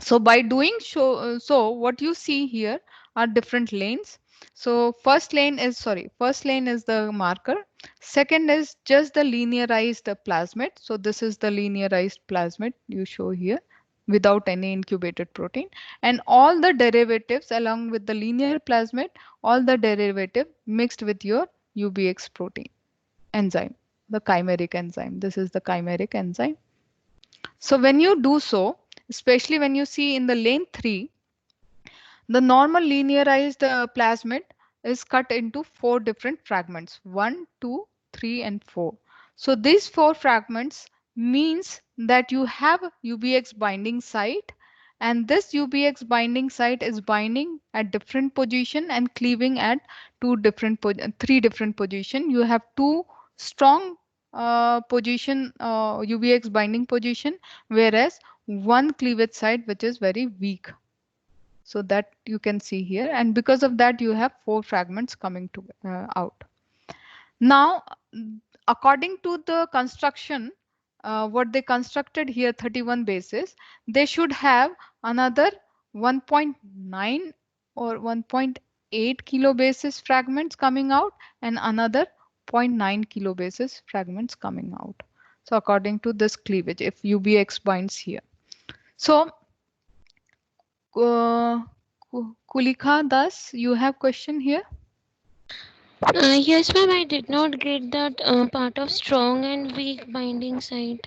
So by doing so what you see here are different lanes. So first lane is the marker. Second is just the linearized plasmid. So this is the linearized plasmid you show here without any incubated protein, and all the derivatives along with the linear plasmid, all the derivative mixed with your UBX protein enzyme, the chimeric enzyme. This is the chimeric enzyme. So when you do so, especially when you see in the lane 3, the normal linearized plasmid is cut into 4 different fragments, 1, 2, 3, and 4. So these 4 fragments means that you have UBX binding site, and this UBX binding site is binding at different position and cleaving at 3 different position. You have 2 strong position, UBX binding position, whereas 1 cleavage site which is very weak. So that you can see here, and because of that you have 4 fragments coming to out. Now according to the construction, what they constructed here, 31 bases, they should have another 1.9 or 1.8 kilobases fragments coming out, and another 0.9 kilobases fragments coming out. So according to this cleavage, if UBX binds here. So Kulika Das, you have question here? Yes, ma'am, I did not get that part of strong and weak binding site.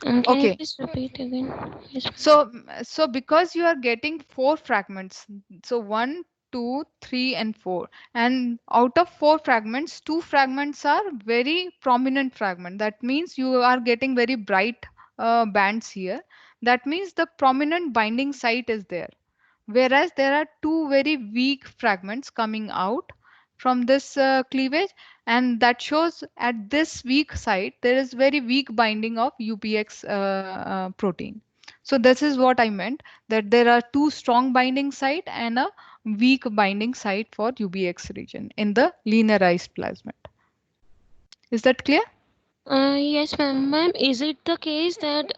Can Okay. you please repeat again? Yes, So because you are getting 4 fragments, so 1, 2, 3, and 4, and out of 4 fragments, 2 fragments are very prominent fragment. That means you are getting very bright bands here. that means the prominent binding site is there. Whereas there are two very weak fragments coming out from this cleavage, and that shows at this weak site there is very weak binding of UBX protein. So this is what I meant, that there are two strong binding site and a weak binding site for UBX region in the linearized plasmid. Is that clear? Yes, ma'am. Ma'am, is it the case that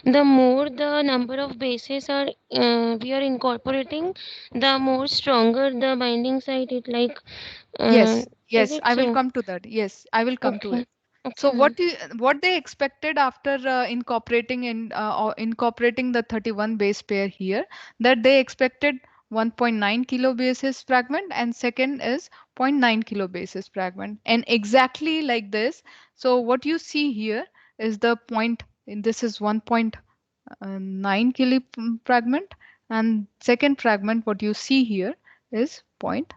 the more the number of bases are we are incorporating, the more stronger the binding site is like? Yes, Is yes, it I will so? come to that. Yes, I will come to Okay. it. So Okay, ma'am. what they expected after incorporating the 31 base pair here, that they expected 1.9 kilobases fragment and second is 0.9 kilobases fragment, and exactly like this. So what you see here is the point. This is 1.9 kilo fragment, and second fragment what you see here is 0.9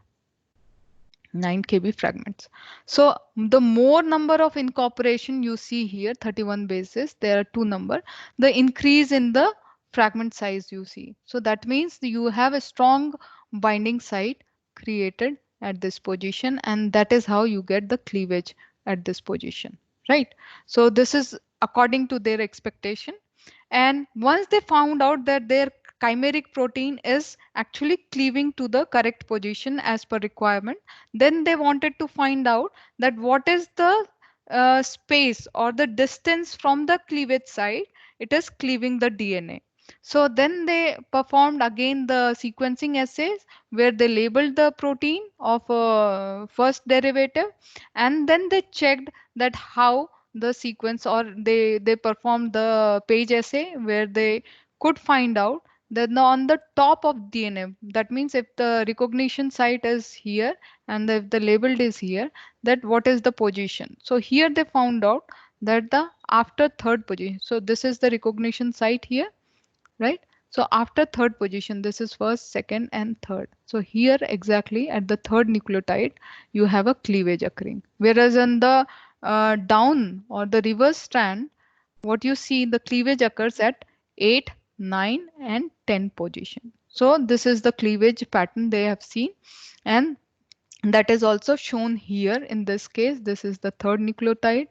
kb fragments. So the more number of incorporation you see here, 31 bases, there are two number, the increase in the fragment size you see. So that means you have a strong binding site created at this position, and that is how you get the cleavage at this position, right? So this is according to their expectation. And once they found out that their chimeric protein is actually cleaving to the correct position as per requirement, then they wanted to find out that what is the space or the distance from the cleavage site it is cleaving the DNA. So then they performed again the sequencing assays where they labeled the protein of first derivative, and then they checked that how the sequence, or they performed the page assay where they could find out that on the top of DNA, that means if the recognition site is here and if the labeled is here, that what is the position. So here they found out that the after third position, so this is the recognition site here, right? So after third position, this is first, second, and third. So here exactly at the third nucleotide, you have a cleavage occurring. Whereas in the down or the reverse strand, what you see, the cleavage occurs at 8, 9, and 10 position. So this is the cleavage pattern they have seen, and that is also shown here in this case. This is the third nucleotide,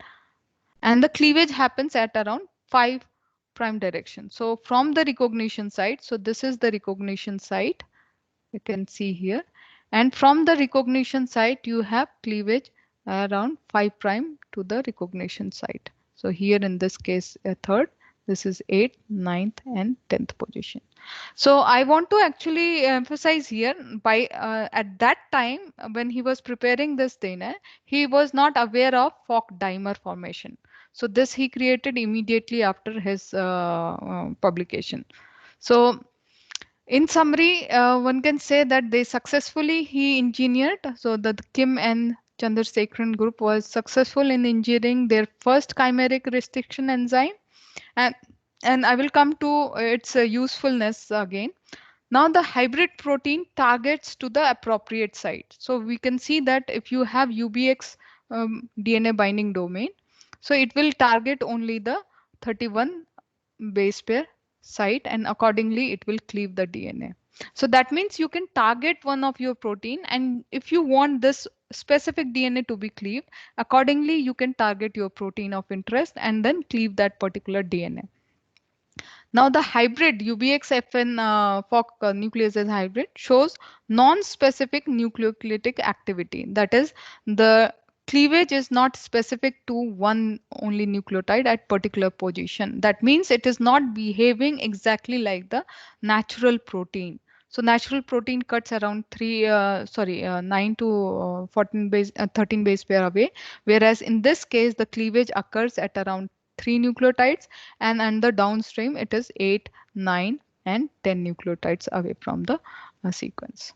and the cleavage happens at around 5 prime direction. So from the recognition site, so this is the recognition site, you can see here, and from the recognition site you have cleavage around 5 prime to the recognition site. So here in this case a third, this is 8th, 9th, and 10th position. So I want to actually emphasize here, by at that time when he was preparing this data, he was not aware of Fock dimer formation. So this he created immediately after his publication. So in summary, one can say that they successfully he engineered. So the Kim and Chandrasekaran group was successful in engineering their first chimeric restriction enzyme, and I will come to its usefulness again. Now the hybrid protein targets to the appropriate site. So we can see that if you have UBX DNA binding domain, so it will target only the 31 base pair site, and accordingly it will cleave the DNA. So that means you can target one of your protein, and if you want this specific DNA to be cleaved, accordingly you can target your protein of interest and then cleave that particular DNA. Now the hybrid UBXFN FOC nuclease hybrid shows non-specific nucleolytic activity. That is, the cleavage is not specific to one only nucleotide at particular position. That means it is not behaving exactly like the natural protein. So natural protein cuts around 9 to 14 base, 13 base pair away, whereas in this case the cleavage occurs at around 3 nucleotides, and the downstream it is 8, 9, and 10 nucleotides away from the sequence.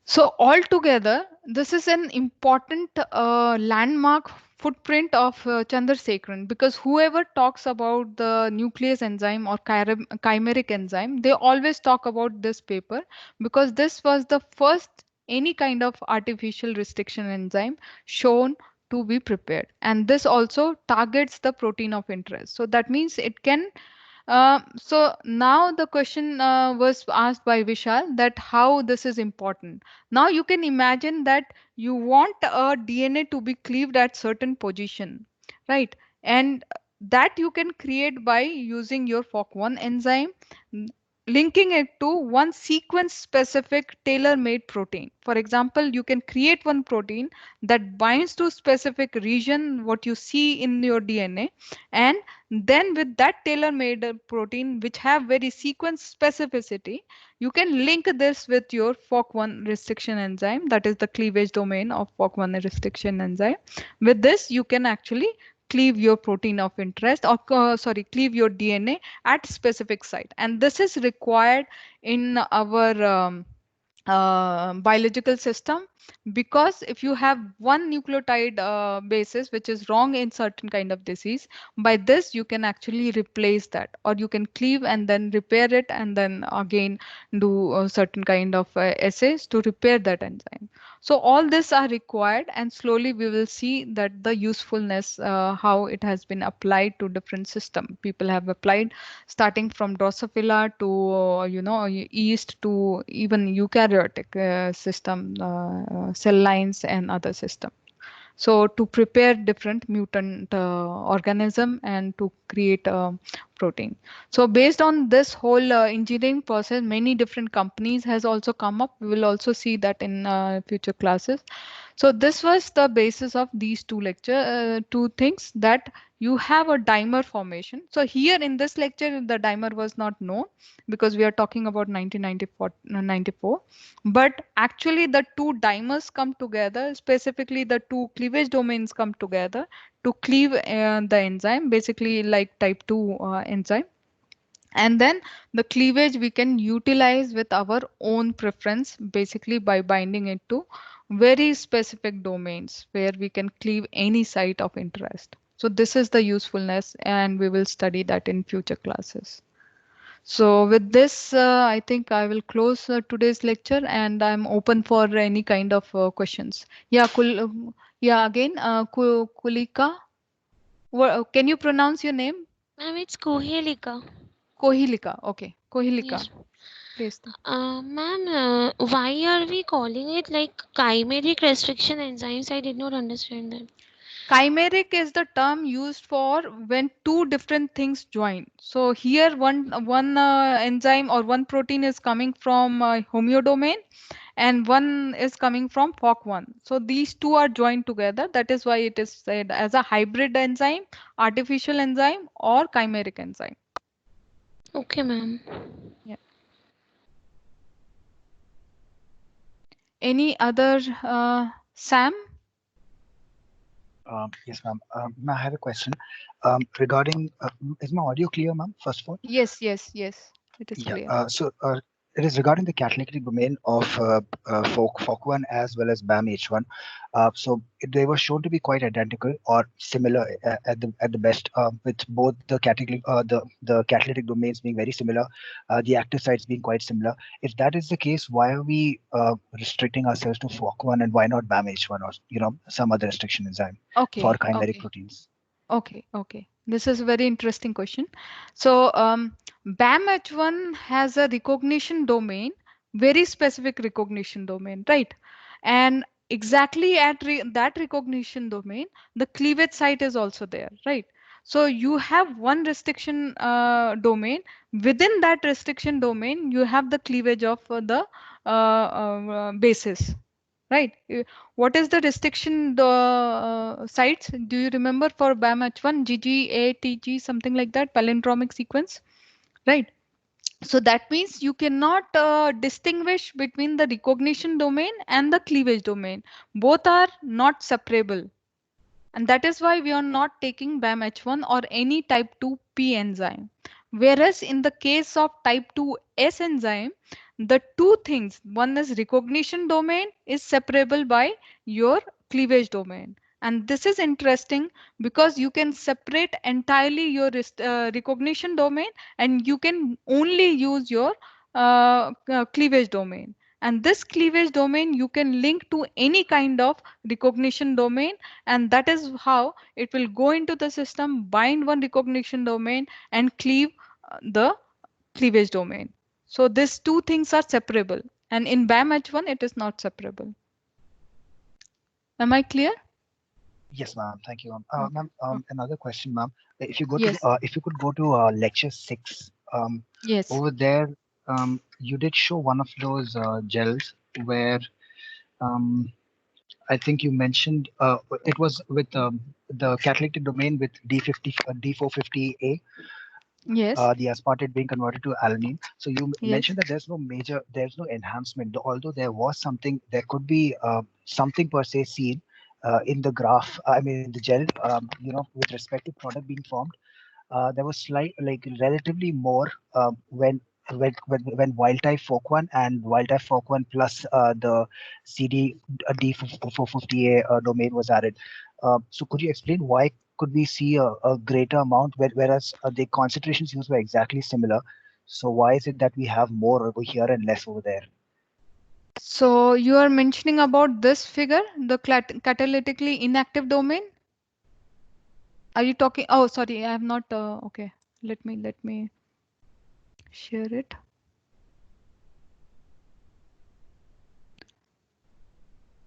So altogether, this is an important landmark footprint of Chandrasekaran, because whoever talks about the nuclease enzyme or chimeric enzyme, they always talk about this paper, because this was the first any kind of artificial restriction enzyme shown to be prepared. And this also targets the protein of interest. So that means it can so now the question was asked by Vishal that how this is important. Now you can imagine that you want a DNA to be cleaved at certain position, right? And that you can create by using your FOC1 enzyme, linking it to one sequence specific tailor-made protein. For example, you can create one protein that binds to specific region what you see in your DNA, and then with that tailor-made protein which have very sequence specificity, you can link this with your FOC1 restriction enzyme, that is the cleavage domain of FOC1 restriction enzyme. With this, you can actually cleave your protein of interest, or sorry, cleave your DNA at specific site. And this is required in our biological system, because if you have one nucleotide basis which is wrong in certain kind of disease, by this you can actually replace that, or you can cleave and then repair it, and then again do certain kind of assays to repair that enzyme. So all this are required, and slowly we will see that the usefulness, how it has been applied to different system. People have applied starting from Drosophila to yeast to even eukaryotic system, cell lines and other systems. So to prepare different mutant organism and to create a protein. So based on this whole engineering process, many different companies has also come up. We will also see that in future classes. So this was the basis of these two things, that you have a dimer formation. So here in this lecture, the dimer was not known because we are talking about 1994. But actually the two dimers come together, specifically the two cleavage domains come together to cleave the enzyme, basically like type 2 enzyme. And then the cleavage we can utilize with our own preference, basically by binding it to very specific domains where we can cleave any site of interest. So this is the usefulness, and we will study that in future classes. So with this, I think I will close today's lecture, and I'm open for any kind of questions. Yeah, yeah, again, Kulika. Can you pronounce your name? Ma'am, it's Kohelika. Kohilika. Okay, Kohilika. Yes. Please. Ma'am, why are we calling it like chimeric restriction enzymes? I did not understand that. Chimeric is the term used for when two different things join. So here one enzyme or one protein is coming from homeodomain, and one is coming from FOC1. So these two are joined together. That is why it is said as a hybrid enzyme, artificial enzyme, or chimeric enzyme. Okay, ma'am. Yeah. Any other Sam? Yes, ma'am. Ma'am, I have a question regarding. Is my audio clear, ma'am? First of all. Yes. It is Yeah. clear. So it is regarding the catalytic domain of FOC1 as well as BAM-H1. So they were shown to be quite identical or similar at the best, with both the catalytic domains being very similar, the active sites being quite similar. If that is the case, why are we restricting ourselves to FOC1, and why not BAM-H1 or some other restriction enzyme for chimeric proteins? Okay. This is a very interesting question. So BAM-H1 has a recognition domain, very specific recognition domain, right? And exactly at that recognition domain, the cleavage site is also there, right? So you have one restriction domain. Within that restriction domain, you have the cleavage of the bases, right? What is the restriction sites? Do you remember for BAM-H1, GGATG, something like that, palindromic sequence, right? So that means you cannot distinguish between the recognition domain and the cleavage domain. Both are not separable. And that is why we are not taking BAM-H1 or any type 2P enzyme. Whereas in the case of type 2S enzyme, the two things, one is recognition domain is separable by your cleavage domain. And this is interesting because you can separate entirely your recognition domain, and you can only use your cleavage domain. And this cleavage domain you can link to any kind of recognition domain, and that is how it will go into the system, bind one recognition domain and cleave the cleavage domain. So these two things are separable, and in BAM H1 it is not separable. Am I clear? Yes, ma'am. Thank you, ma'am. Okay. Ma'am, another question, ma'am. If you go Yes. to, if you could go to lecture 6, Yes. over there, you did show one of those gels where I think you mentioned it was with the catalytic domain with D50, D450A, Yes. the aspartate being converted to alanine. So you Yes. mentioned that there's no enhancement, although there was something, there could be something per se seen in the graph, I mean, in the gel, with respect to product being formed. There was relatively more when wild type FOC1 and wild type FOC1 plus the CD D450A domain was added. So could you explain why could we see a greater amount whereas the concentrations used were exactly similar? So why is it that we have more over here and less over there? So you are mentioning about this figure, the catalytically inactive domain? Are you talking? Oh, sorry, I have not. Okay, let me share it.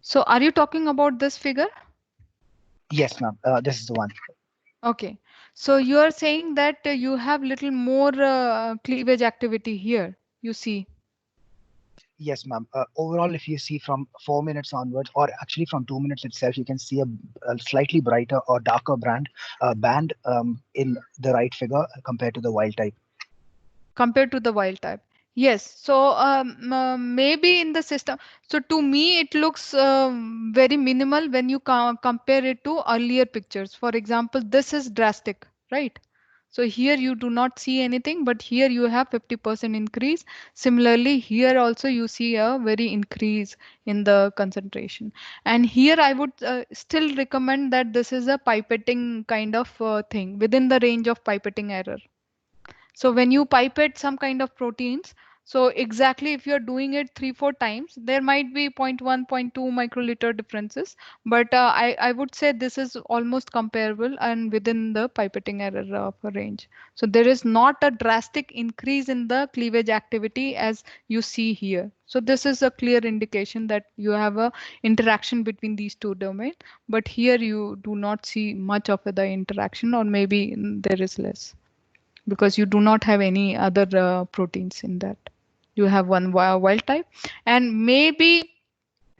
So are you talking about this figure? Yes, ma'am. This is the one. Okay, so you are saying that you have little more cleavage activity here. You see. Yes, ma'am. Overall, if you see from 4 minutes onwards, or actually from 2 minutes itself, you can see a slightly brighter or darker band in the right figure compared to the wild type. Compared to the wild type. Yes, so maybe in the system. So to me, it looks very minimal when you compare it to earlier pictures. For example, this is drastic, right? So here you do not see anything, but here you have 50% increase. Similarly, here also you see a very increase in the concentration. And here I would still recommend that this is a pipetting kind of thing within the range of pipetting error. So when you pipette some kind of proteins, so exactly if you're doing it 3-4 times, there might be 0.1, 0.2 microliter differences, but I would say this is almost comparable and within the pipetting error of a range. So there is not a drastic increase in the cleavage activity as you see here. So this is a clear indication that you have a interaction between these two domains, but here you do not see much of the interaction, or maybe there is less, because you do not have any other proteins in that. You have one wild type, and maybe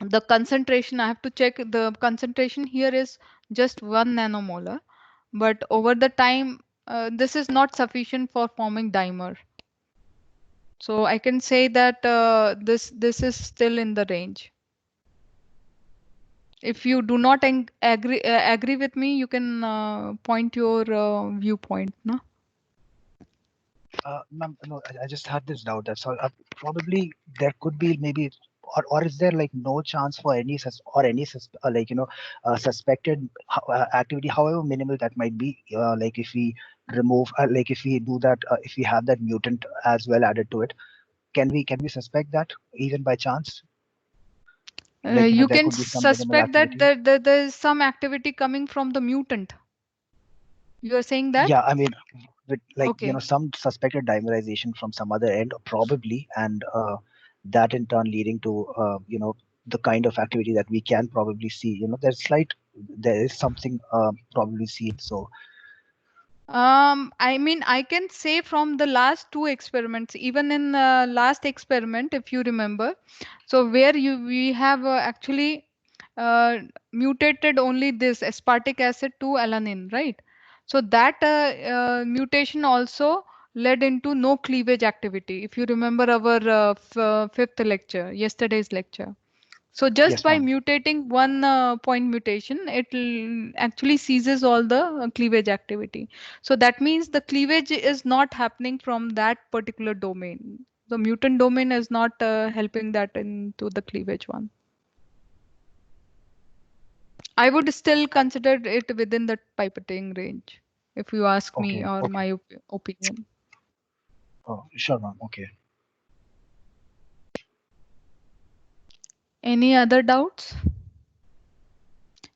the concentration, I have to check, the concentration here is just 1 nanomolar, but over the time this is not sufficient for forming dimer. So I can say that this is still in the range. If you do not agree with me, you can point your viewpoint, no? Ma'am, no, I just had this doubt. That's all. Probably there could be maybe, or is there like no chance for any suspected activity, however minimal that might be, like if we remove, like if we do that, if we have that mutant as well added to it, can we suspect that even by chance? You There can could be some minimal suspect that activity. there is some activity coming from the mutant. You are saying that? Yeah, I mean, with Okay. some suspected dimerization from some other end, probably, and that in turn leading to the kind of activity that we can probably see. There is something probably seen. So I mean, I can say from the last two experiments, even in the last experiment, if you remember, so where we have actually uh, mutated only this aspartic acid to alanine, right? So that mutation also led into no cleavage activity. If you remember our fifth lecture, yesterday's lecture. So just yes, by ma'am. mutating one point mutation, it actually seizes all the cleavage activity. So that means the cleavage is not happening from that particular domain. The mutant domain is not helping that into the cleavage one. I would still consider it within the pipetting range, if you ask me, Okay, or okay. my opinion. Oh, sure, ma'am. Okay. Any other doubts?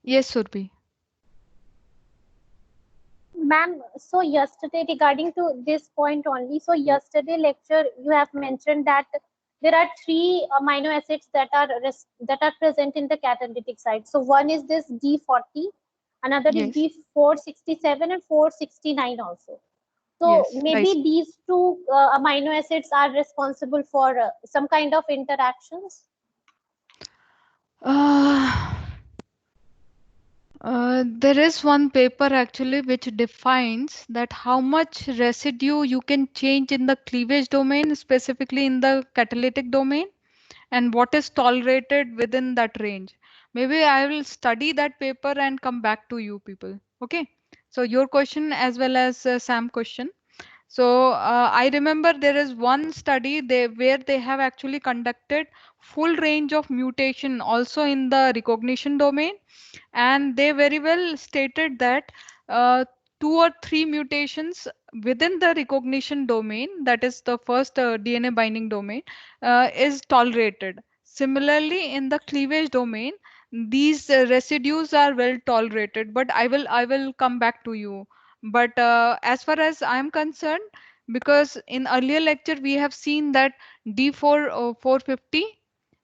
Yes, Surbi. Ma'am, so yesterday regarding to this point only, so yesterday lecture you have mentioned that there are three amino acids that are present in the catalytic site. So one is this D40, another is Yes. D467 and 469 also. So Yes, right. maybe these two amino acids are responsible for some kind of interactions. Uh, there is one paper actually which defines that how much residue you can change in the cleavage domain, specifically in the catalytic domain, and what is tolerated within that range. Maybe I will study that paper and come back to you people. Okay. So your question as well as Sam question. So I remember there is one study where they have actually conducted full range of mutation also in the recognition domain, and they very well stated that uh, two or three mutations within the recognition domain, that is the first DNA binding domain, is tolerated. Similarly, in the cleavage domain, these residues are well tolerated, but I will come back to you. But as far as I am concerned, because in earlier lecture we have seen that D4 450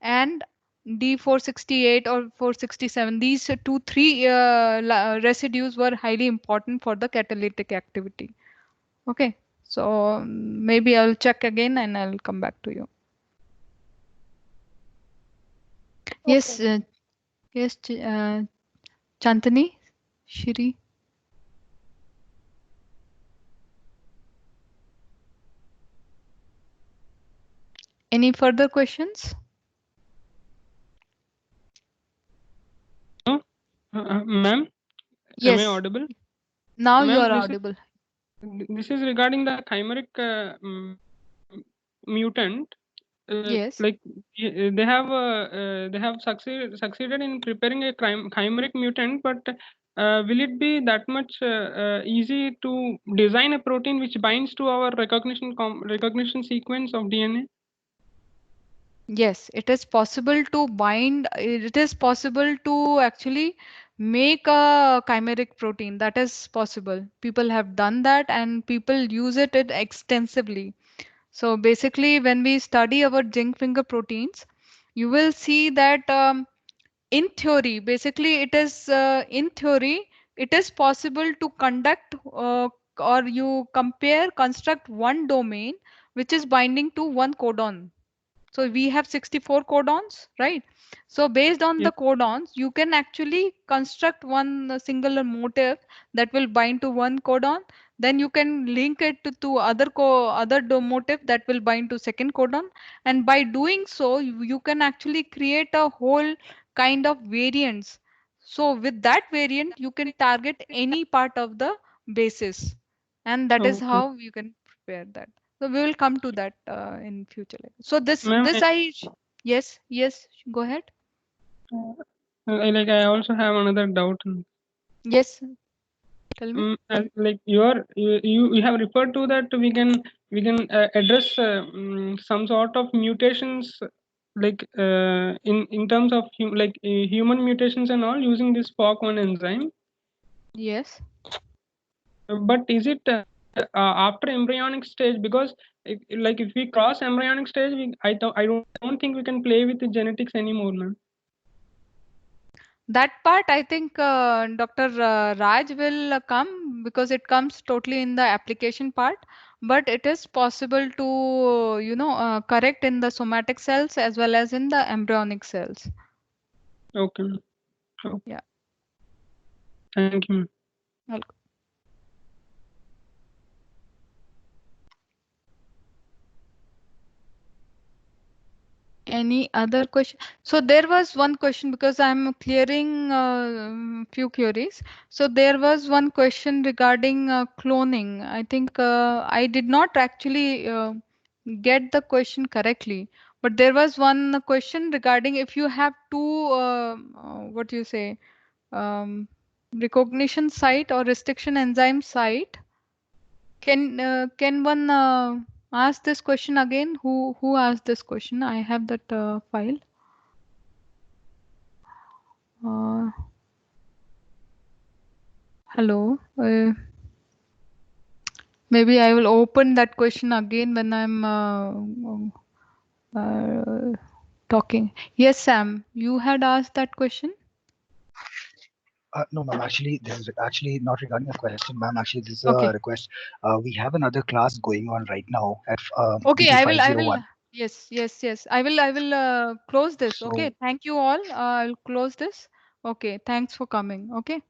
and D468 or 467, these three residues were highly important for the catalytic activity. Okay, so maybe I'll check again and I'll come back to you. Yes, Okay. yes, Chantani, Shri. Any further questions? Ma'am, am I Yes, audible? now you Ma'am, are audible. this is regarding the chimeric mutant. Yes. Like they have succeeded in preparing a chimeric mutant, but will it be that much easy to design a protein which binds to our recognition sequence of DNA? Yes, it is possible to bind, it is possible to actually make a chimeric protein. That is possible. People have done that and people use it extensively. So basically, when we study our zinc finger proteins, you will see that in theory, basically, it is in theory, it is possible to conduct or you construct one domain which is binding to one codon. So we have 64 codons, right? So based on Yes. the codons, you can actually construct one singular motif that will bind to one codon. Then you can link it to other motif that will bind to second codon. And by doing so, you can actually create a whole kind of variants. So with that variant, you can target any part of the basis. And that is Okay. how you can prepare that. So we will come to that in future. So Ma'am, yes, yes, go ahead. I also have another doubt. Yes, tell me. Like you have referred to that we can address some sort of mutations like in terms of human mutations and all using this FOC1 enzyme. Yes. But is it after embryonic stage? Because if we cross embryonic stage, I don't think we can play with the genetics anymore, man. That part I think Dr. Raj will come because it comes totally in the application part, but it is possible to, correct in the somatic cells as well as in the embryonic cells. Okay. Okay. Yeah. Thank you. Welcome. Any other question? So there was one question because I'm clearing few queries. So there was one question regarding cloning. I think I did not actually get the question correctly, but there was one question regarding if you have two, what do you say, recognition site or restriction enzyme site. Can one ask this question again? Who asked this question? I have that file. Hello. Maybe I will open that question again when I'm talking. Yes, Sam, you had asked that question. No, ma'am. Actually, this is actually not regarding a question, ma'am. Actually, this is Okay. a request. We have another class going on right now at Okay, I will. PT501. Yes. I will close this. So Okay. Thank you all. I'll close this. Okay. Thanks for coming. Okay.